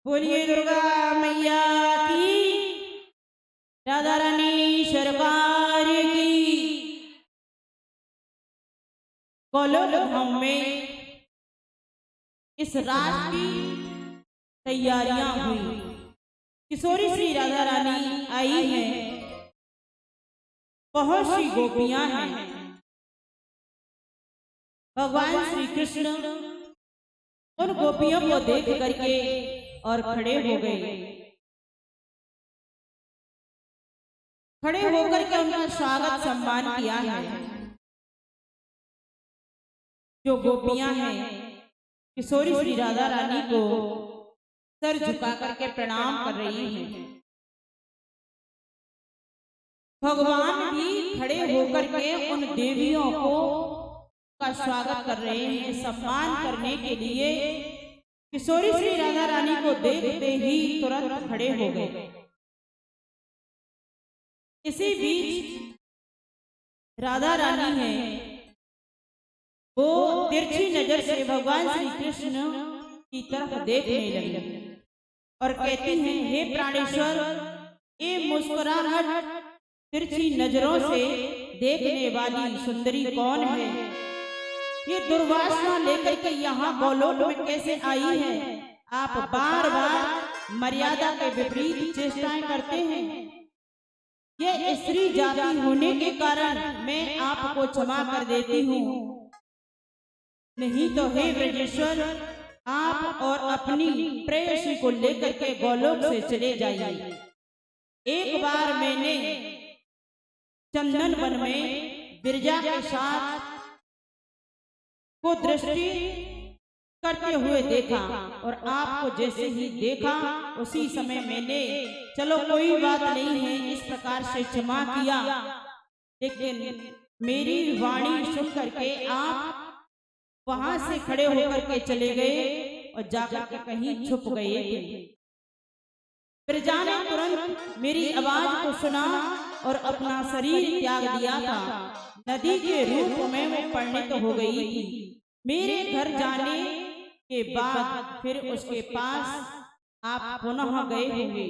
बोलिए दुर्गा मैया की, राधा रानी सरकार की। गोलोक धाम में इस रात की तैयारियां हुई। किशोरी श्री राधा रानी आई है, बहुत सी गोपियां हैं। भगवान श्री कृष्ण उन गोपियों को देख करके और खड़े हो गए। खड़े होकर के उनका स्वागत सम्मान किया है। जो गोपियां हैं किशोरी श्री राधा रानी को सर झुका करके प्रणाम कर रही हैं। भगवान भी खड़े होकर के उन देवियों को का स्वागत कर रहे हैं। सम्मान करने के लिए किशोरी श्री राधा रानी को देखते ही तुरंत खड़े हो गए। इसी बीच राधा रानी है वो तिरछी नजर से भगवान श्री कृष्ण की तरफ देखने लगी और कहती हैं, हे प्राणेश्वर, ये मुस्कुराहट तिरछी नजरों से देखने वाली सुंदरी कौन है? ये दुर्वासना लेकर के यहाँ गोलोक में कैसे आई है? आप बार बार मर्यादा के विपरीत चेष्टाएं करते हैं। ये स्त्री जाति होने के कारण मैं आपको क्षमा कर देती हूँ, नहीं तो हे ब्रजेश्वर, आप और अपनी प्रेयसी को लेकर के गोलोक से चले जाइए। एक बार मैंने चंदन वन में बिरजा के साथ को दृष्टि करते हुए देखा और आपको जैसे ही देखा उसी समय मैंने चलो कोई बात नहीं है इस प्रकार से क्षमा किया, लेकिन मेरी वाणी सुन करके आप वहां से खड़े होकर के चले गए और जाकर के कहीं छुप गए थे। बिरजा ने तुरंत मेरी आवाज को सुना और अपना शरीर त्याग दिया था। नदी के रूप में वो परिणित हो गई थी। मेरे घर जाने के बाद फिर उसके पास आप पुनः गए होंगे।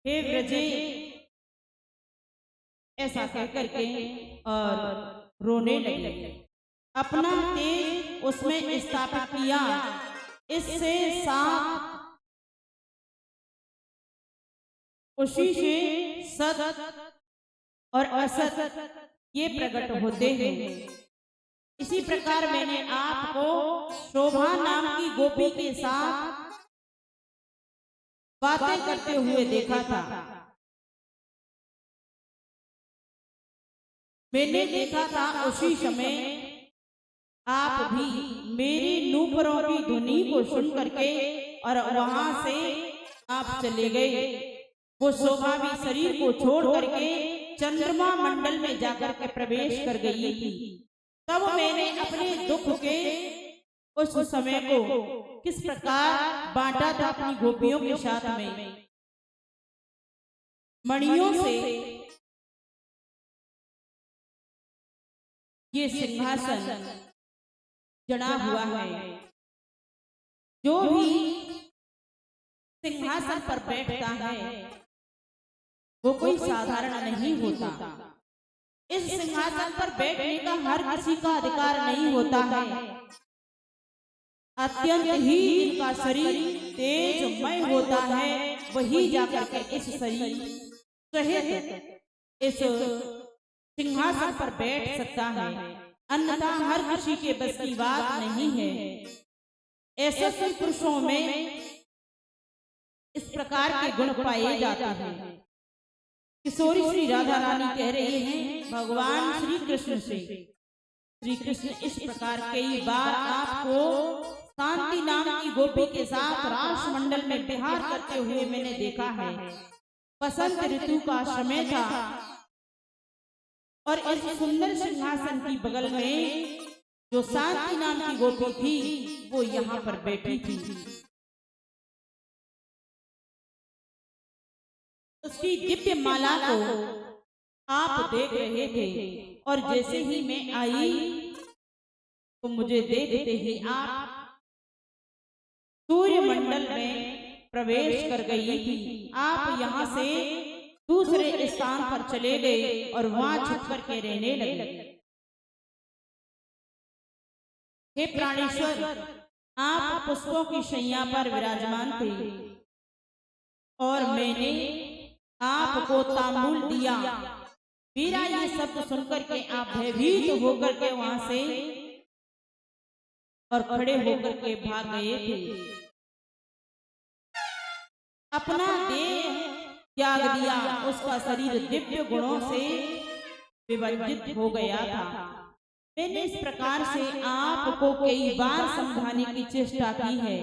हे ब्रजे, ऐसा कहकर के और रोने लगे। अपना तेज उसमें स्थापित किया। इससे साफ उसी से सत और असत ये प्रकट होते हैं। इसी प्रकार मैंने आपको शोभा नाम की गोपी के साथ बातें करते हुए देखा था। मैंने देखा था उसी समय आप भी मेरी नूपुरों की ध्वनि को सुन करके और वहां से आप चले गए। वो शोभा भी शरीर को छोड़ करके चंद्रमा मंडल में जाकर के प्रवेश कर गई थी। तब मैंने अपने दुख के उस समय को किस प्रकार बांटा था अपनी गोपियों के साथ में। मणियों से ये सिंहासन जड़ा हुआ है। जो भी सिंहासन पर बैठता है वो कोई साधारण नहीं होता। इस सिंहासन पर बैठने का हर किसी का अधिकार नहीं होता है। अत्यंत ही इनका शरीर तेजमय होता है, वही जाकर के इस शरीर सहित इस सिंहासन पर बैठ सकता है, अन्यथा हर किसी के बस की बात नहीं है। ऐसे स्त्री पुरुषों में इस प्रकार के गुण पाए जाते हैं। किशोरी श्री राधा रानी कह रही हैं भगवान श्री कृष्ण से, श्री कृष्ण इस प्रकार कई बार आपको शांति नाम की गोपी के साथ रास मंडल में विहार करते हुए मैंने देखा है। बसंत ऋतु का समय था और इस सुंदर सिंहासन की बगल में जो शांति नाम की गोपी थी वो यहाँ पर बैठी थी। उसकी दिव्य माला को आप देख रहे थे और जैसे ही मैं आई तो मुझे देखते ही आप सूर्य मंडल में प्रवेश कर गई थी। आप यहाँ से दूसरे स्थान पर चले गए और वहां छुप कर के रहने लगे। हे प्राणेश्वर, आप पुष्पों की शैया पर विराजमान थे और मैंने आपको तांबूल दिया। मेरा ये शब्द सुनकर के आप भयभीत होकर के वहां से और खड़े होकर के भाग गए थे। अपना देह त्याग दिया, उसका शरीर दिव्य गुणों से विभजित हो गया था। मैंने इस प्रकार से आपको कई बार समझाने की चेष्टा की है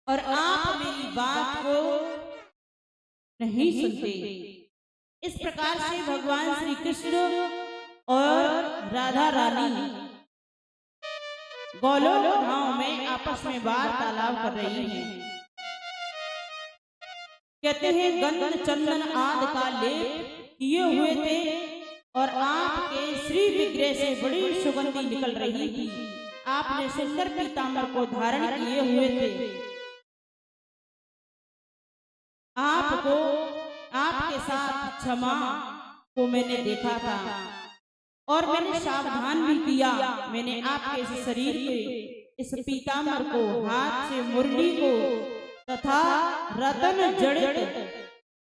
और आप मेरी बात को नहीं सुनते। इस प्रकार से भगवान श्री कृष्ण और राधा रानी गोलोक धाम में आपस में वार्तालाप कर रही हैं। कहते हैं गंध चंदन आदि का लेप किए हुए थे और आपके श्री विग्रह से बड़ी सुगंधी निकल रही थी। आपने सुंदर पीतांबर को धारण किए हुए थे। आपको आपके साथ क्षमा को मैंने देखा था और मैंने सावधान भी किया। मैंने आपके इस शरीर के इस पीतांबर को, हाथ से मुरली को तथा रतन जड़ित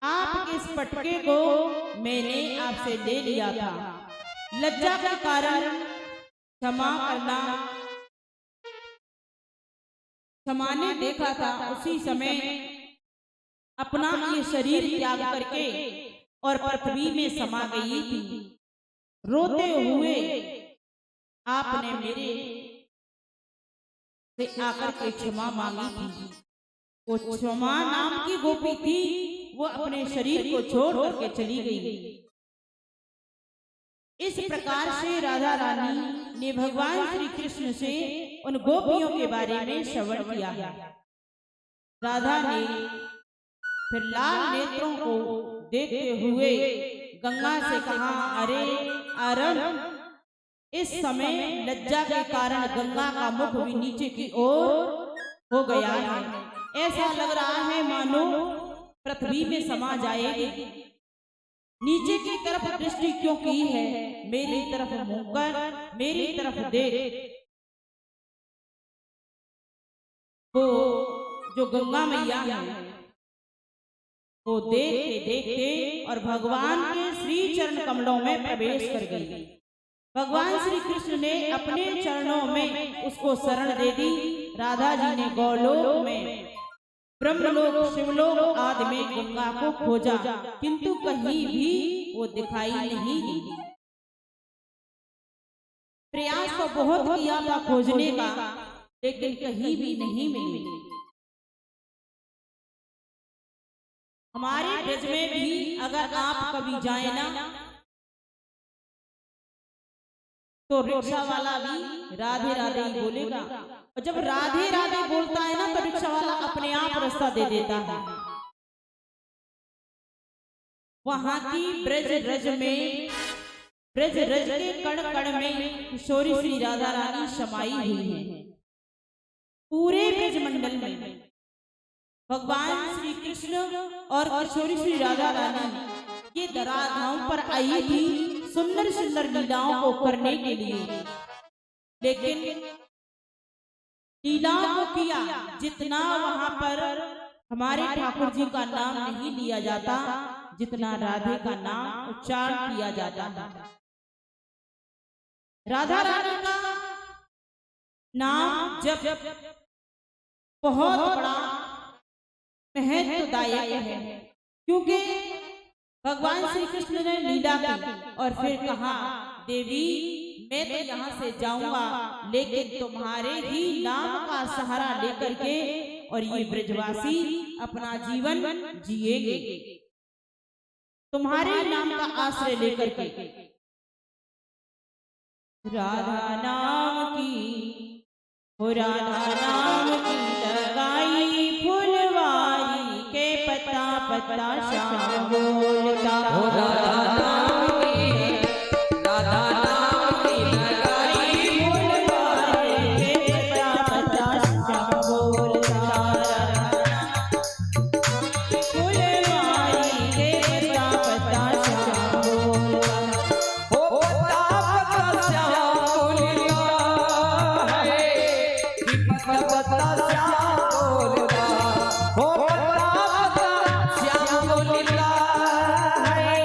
आपके इस पटके को मैंने आपसे ले लिया था। लज्जा के कारण क्षमा करना, क्षमा ने देखा था उसी समय अपना ये शरीर त्याग करके और पृथ्वी में समा गई थी। रोते हुए आपने मेरे से आकर के क्षमा मांगी थी। वो क्षमा नाम की गोपी थी, वो अपने शरीर को छोड़ करके चली गई। इस प्रकार से राधा रानी ने भगवान श्री कृष्ण से उन गोपियों के बारे में श्रवण किया। राधा ने फिर लाल नेत्रों को देखते हुए गंगा से कहा, अरे अरुण, इस समय लज्जा के कारण गंगा का मुख भी नीचे की ओर हो गया है। ऐसा लग रहा है मानो पृथ्वी में समा जाएगी। नीचे की तरफ दृष्टि क्यों की है? मेरी तरफ मुंह कर मेरी तरफ देख। वो जो गंगा मैया है वो देखते देखते और भगवान के श्री चरण कमलों में प्रवेश कर गई। भगवान श्री कृष्ण ने अपने चरणों में उसको शरण दे दी। राधा जी ने गौलोक में, ब्रह्मलोक, शिवलोक आदि में गंगा को खोजा, किंतु कहीं भी वो दिखाई नहीं दी। प्रयास तो बहुत किया था खोजने का, लेकिन कहीं भी नहीं मिली। हमारे ब्रज में भी अगर आप कभी जाए ना, तो रिक्शा वाला भी राधे राधे ही बोलेगा, और जब राधे राधे बोलता है ना तो रिक्शा वाला अपने आप रास्ता दे देता है। वहां की ब्रज रज में, ब्रज रज के कण कण में किशोरी श्री राधा रानी समाई हुई है। पूरे ब्रज मंडल में भगवान श्री कृष्ण और किशोरी श्री राधा रानी ये धराधाम पर आई थी सुंदर सुंदर लीलाओं को करने के लिए, लेकिन लीलाओं को किया जितना वहां पर हमारे ठाकुर जी का नाम नहीं लिया जाता, जितना राधे का नाम उच्चारण किया जाता था। राधा रानी का नाम जब बहुत बड़ा महत्वदायक है, क्योंकि भगवान श्री कृष्ण ने लीला की और फिर कहा, देवी मैं तो यहाँ से जाऊंगा, लेकिन तुम्हारे ही नाम का सहारा लेकर के और ये ब्रजवासी अपना जीवन जिएंगे, तुम्हारे नाम का आश्रय लेकर के। राधा नाम की, हो राधा नाम की लगाई फुलवारी के पत्ता पत्ता श्याम बोलता। हो राधा नाम की, राधा नाम की लगाई फुलवारी के पत्ता पत्ता श्याम बोलता। फुलवारी के पत्ता पत्ता श्याम बोलता। हो पत्ता पत्ता श्याम बोलता है, कि पत्ता पत्ता श्याम बोलता। हो पत्ता पत्ता श्याम बोलता है,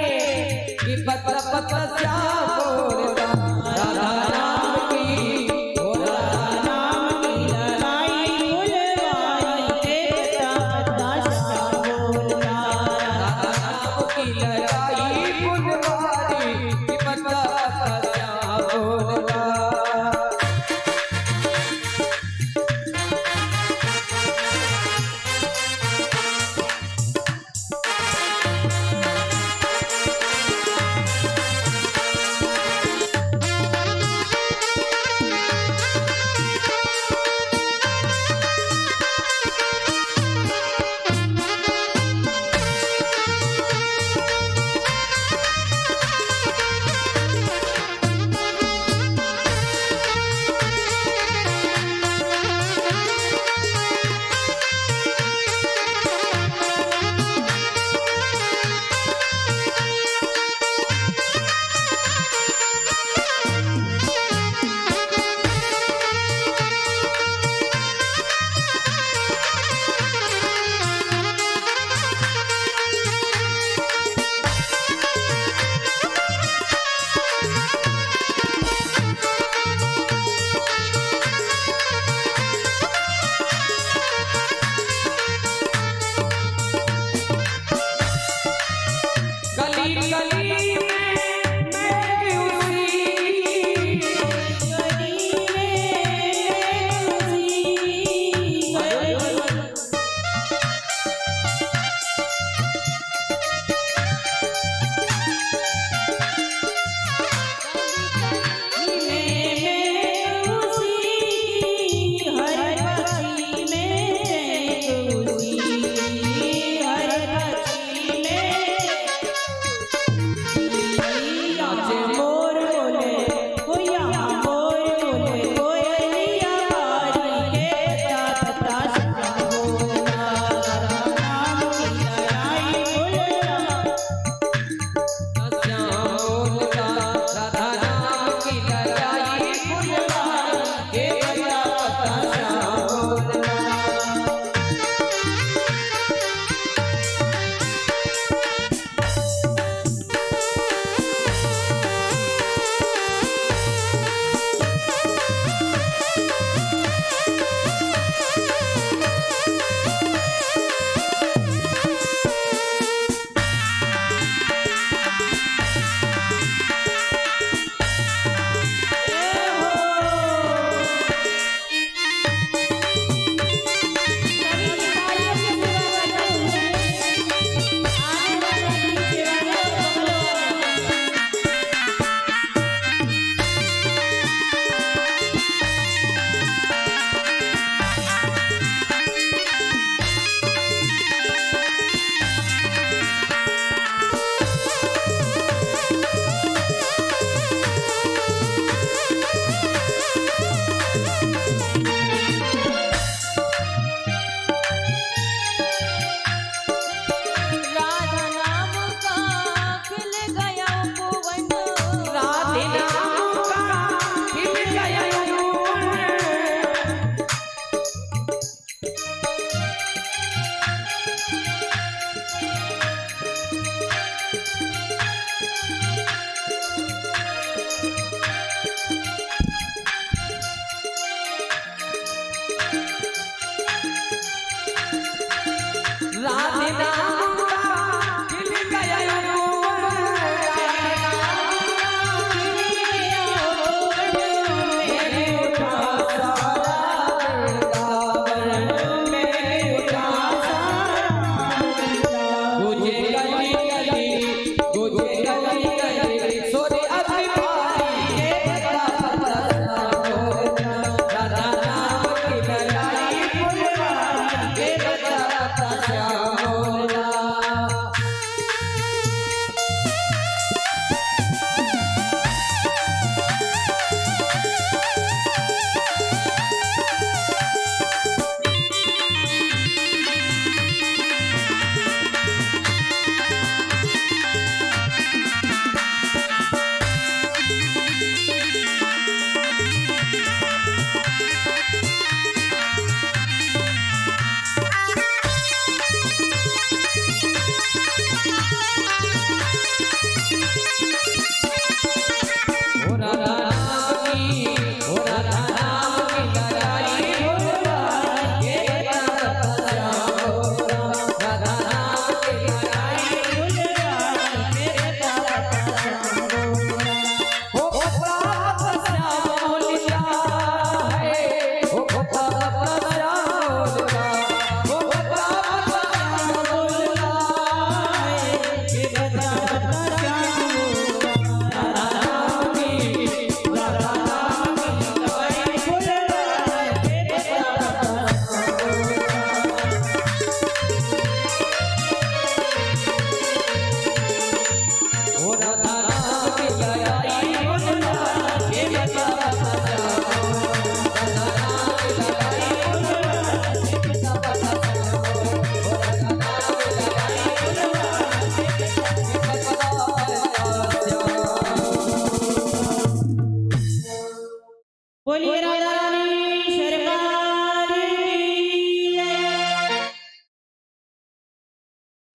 बोलिए राधा रानी सरकार की जय।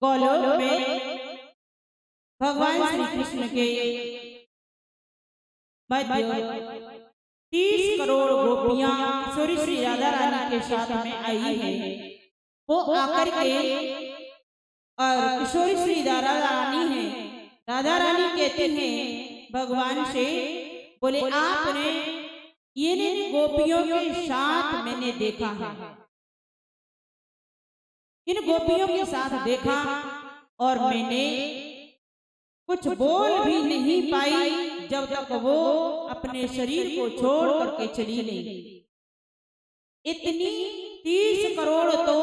गोलोक में भगवान श्री कृष्ण के मध्य 30 करोड़ गोपियां किशोरी श्री राधा रानी के साथ में आई है। वो आकर के और किशोरी श्री राधा रानी है, राधा रानी कहते हैं भगवान से, बोले आपने ये गोपियों के साथ मैंने देखा है, इन गोपियों के साथ देखा और मैंने कुछ बोल भी नहीं पाई जब तक वो अपने शरीर को छोड़ करके चली नहीं। इतनी 30 करोड़ तो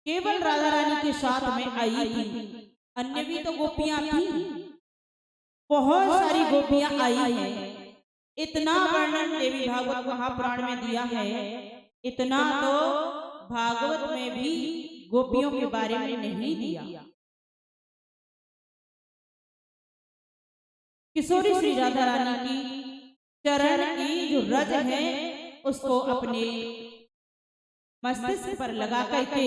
केवल राधा रानी के साथ में आई थी, अन्य भी तो गोपियां थी, बहुत सारी गोपियां आई हैं। इतना वर्णन देवी भागवत महापुराण में दिया है, इतना तो भागवत में भी गोपियों के बारे में नहीं दिया। किशोरी श्री राधा रानी की चरण की जो रज है उसको अपने मस्तिष्क पर लगा करके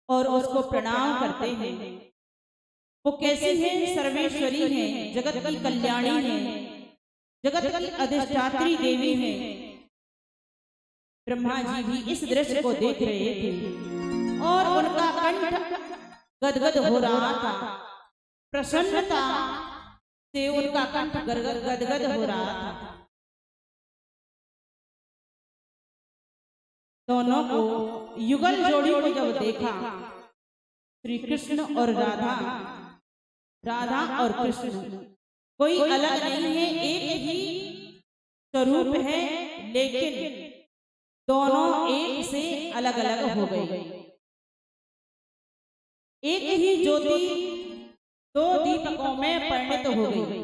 और उसको प्रणाम करते हैं। वो कैसी है? सर्वेश्वरी है, जगत की कल्याणी है, जगत की अधिष्ठात्री देवी है। ब्रह्मा जी भी इस दृश्य को देख रहे थे और उनका कंठ गदगद हो रहा था, प्रसन्नता से उनका कंठ गदगद हो रहा था। दोनों को युगल जोड़ी को जब देखा, श्री कृष्ण और राधा, राधा और कृष्ण कोई अलग नहीं है, एक ही स्वरूप है, लेकिन दोनों एक से अलग अलग हो गए। एक ही ज्योति दो दीपकों में परिणत हो गई,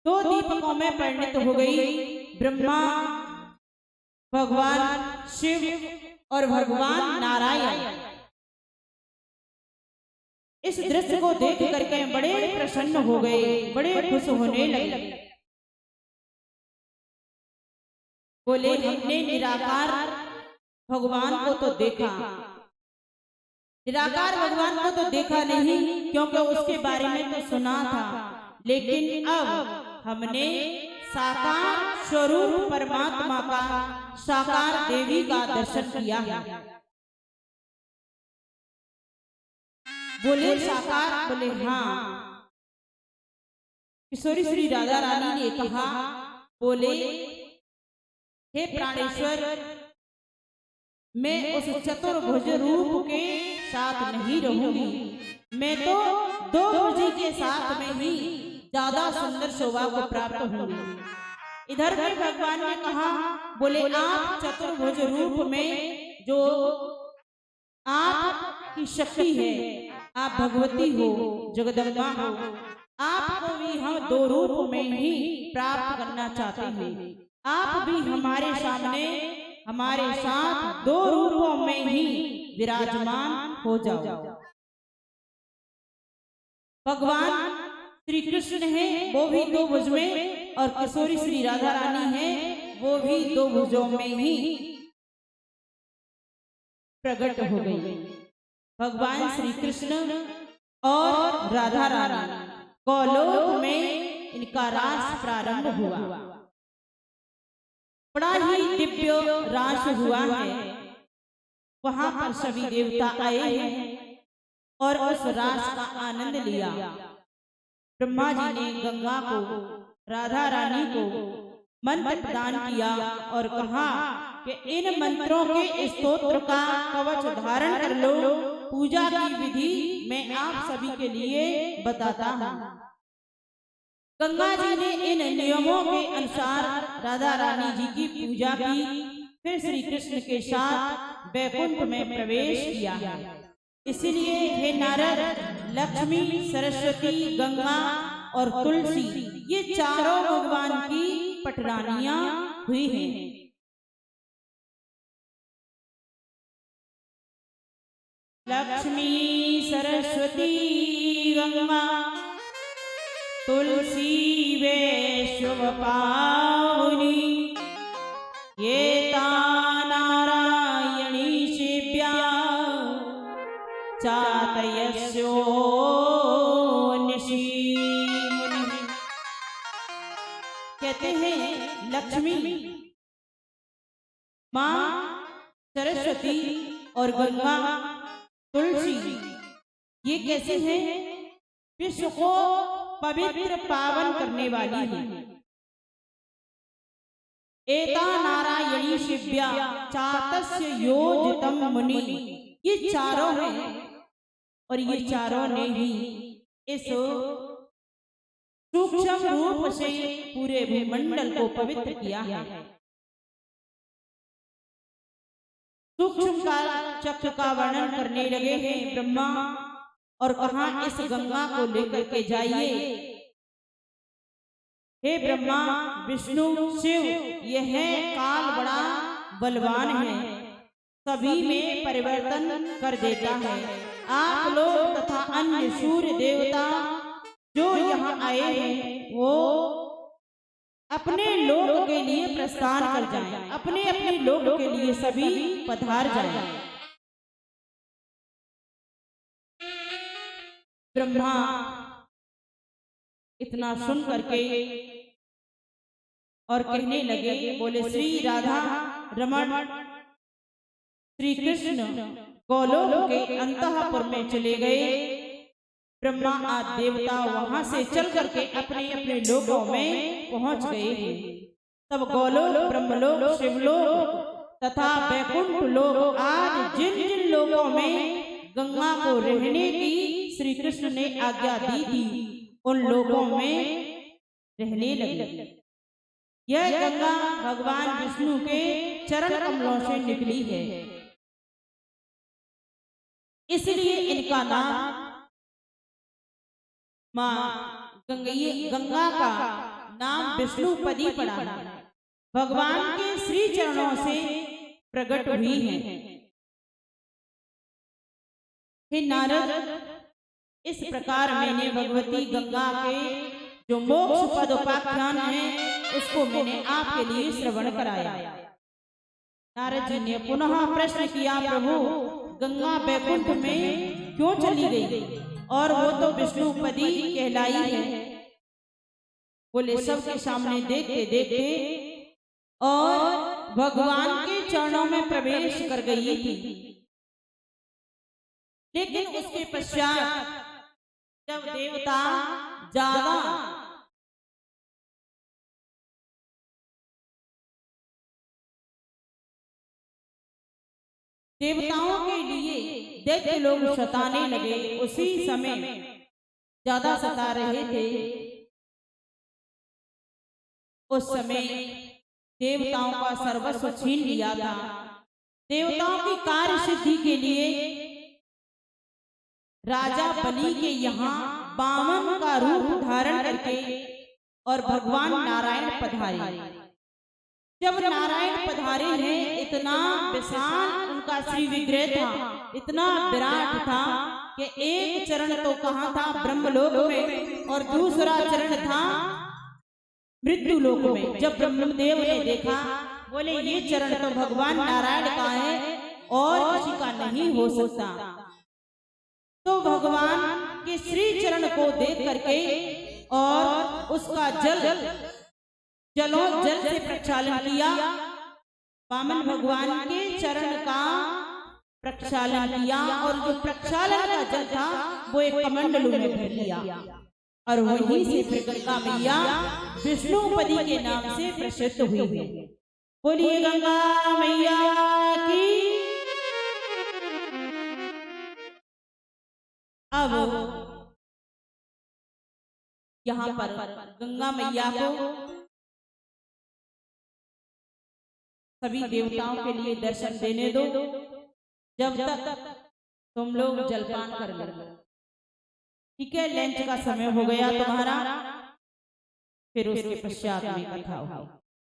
दो दीपकों में परिणत हो गई। ब्रह्मा, भगवान शिव और भगवान नारायण इस दृश्य को देख करके बड़े प्रसन्न हो गए, बड़े खुश होने लगे। बोले हमने निराकार भगवान को तो देखा, निराकार भगवान को तो देखा नहीं, क्योंकि उसके बारे में तो सुना था, लेकिन अब हमने साकार स्वरूप परमात्मा का, साकार देवी का दर्शन किया है। बोले साकार? बोले हाँ। किशोरी श्री राधा रानी ने कहा, बोले हे प्राणेश्वर, मैं उस चतुर्भुज रूप के साथ नहीं रहूंगी, मैं तो दो भुजी के साथ में ही ज्यादा सुंदर शोभा को प्राप्त होंगी। इधर भी भगवान ने कहा, बोले आप चतुर्भुज रूप में जो आपकी शक्ति है, आप भगवती हो, जगदम्बा हो, आपको भी हम दो रूप में ही प्राप्त करना चाहते हैं। आप भी हमारे सामने, हमारे साथ दो रूपों में ही विराजमान हो जाओ। भगवान श्री कृष्ण है, वो भी दो भुज में, और किशोरी श्री राधा रानी है, वो भी दो भुजों में ही प्रकट हो गई। भगवान श्री कृष्ण और राधा रानी गोलोक में इनका रास प्रारंभ हुआ। बड़ा ही दिव्य रास हुआ है। वहां पर सभी देवता आए हैं और उस रास का आनंद लिया। ब्रह्मा जी ने गंगा को, राधा रानी को मंत्र प्रदान किया और कहा कि इन मंत्रों के स्तोत्र का कवच धारण कर लो। पूजा की विधि मैं आप सभी के लिए बताता हूँ। गंगा जी ने इन नियमों के अनुसार राधा रानी जी की पूजा की, फिर श्री कृष्ण के साथ वैकुंठ में प्रवेश किया है। इसलिए हे नारद, लक्ष्मी, सरस्वती, गंगा और तुलसी, ये चारों भगवान की पटरानियां हुई हैं। लक्ष्मी, सरस्वती, गंगा तुलसी वे शुभ पावनी ये नारायणी शिव्या चातयस्योन्यशी। कहते हैं लक्ष्मी, मां सरस्वती और गंगा, तुलसी ये कैसे हैं? विश्व को पवित्र पावन करने वाली है। एता नारायणी शिव्या चातस्य योजितम मुनि, ये चारों हैं और ये चारों ने ही इस सूक्ष्म रूप से पूरे भूमंडल को पवित्र किया है। सूक्ष्म काल चक्र का वर्णन करने लगे हैं ब्रह्मा और कहा इस गंगा को लेकर के जाइए। हे ब्रह्मा विष्णु शिव, यह काल बड़ा बलवान है, सभी में परिवर्तन कर देता है। आप लोग तथा अन्य सूर्य देवता जो यहाँ आए हैं वो अपने लोक के लिए प्रस्थान कर जाएं, अपने अपने लोक के लिए सभी पधार जाएं। ब्रह्मा इतना सुन करके और कहने लगे, बोले श्री राधा रमण श्री कृष्ण गोलोक के अंतःपुर में चले गए। ब्रह्मा आदि देवता वहां से चल करके अपने अपने लोकों में पहुंच गए हैं। तब गोलोक, ब्रह्मलोक, शिवलोक तथा वैकुंठ लोक आज जिन जिन लोकों में गंगा को रहने की श्री कृष्ण ने आज्ञा दी थी उन लोकों में रहने लगे। यह गंगा भगवान विष्णु के चरण कमलों से निकली है, इसलिए इनका नाम मां गंगा का नाम विष्णुपदी पड़ा है। भगवान के श्री चरणों से प्रकट हुई है। हे नारद, इस प्रकार मैंने भगवती गंगा के जो मोक्ष पद उपाख्यान है उसको मैंने आपके लिए श्रवण कराया। नारद जी ने पुनः प्रश्न किया, प्रभु गंगा वैकुंठ में क्यों चली गई और वो तो विष्णुपदी कहलाई है? बोले सबके सामने देखते देखते और भगवान के चरणों में प्रवेश कर गई थी, लेकिन उसके पश्चात जब देवता ज्यादा देवताओं के लिए दैत्य लोग सताने लगे, उसी समय ज्यादा सता रहे थे। उस समय देवताओं का सर्वस्व छीन लिया था। देवताओं की कार्य सिद्धि के लिए राजा बलि के यहाँ वामन का रूप धारण करके और भगवान नारायण पधारे। जब नारायण पधारे हैं, इतना विशाल उनका श्री विग्रह था, इतना विराट था कि एक चरण तो कहाँ था ब्रह्मलोक में और दूसरा चरण था मृत्युलोक में। जब ब्रह्मदेव ने देखा, बोले ये चरण तो भगवान नारायण का है और किसी का नहीं हो सकता। तो भगवान के श्री चरण को देख करके और उसका जल से प्रक्षालन किया। वामन भगवान के चरण का प्रक्षालन किया और जो प्रक्षालन का जल था वो एक कमंडलू में भर लिया और वहीं से फिर गंगा मैया विष्णुपदी के नाम से प्रसिद्ध हुई है। बोलिए गंगा मैया की। अब यहाँ पर गंगा मैया को सभी देवताओं के लिए दर्शन देने दो, जब तक तुम लोग जलपान कर लो। ठीक है, लंच का समय हो गया तुम्हारा, फिर उसके पश्चात में कथा होगी।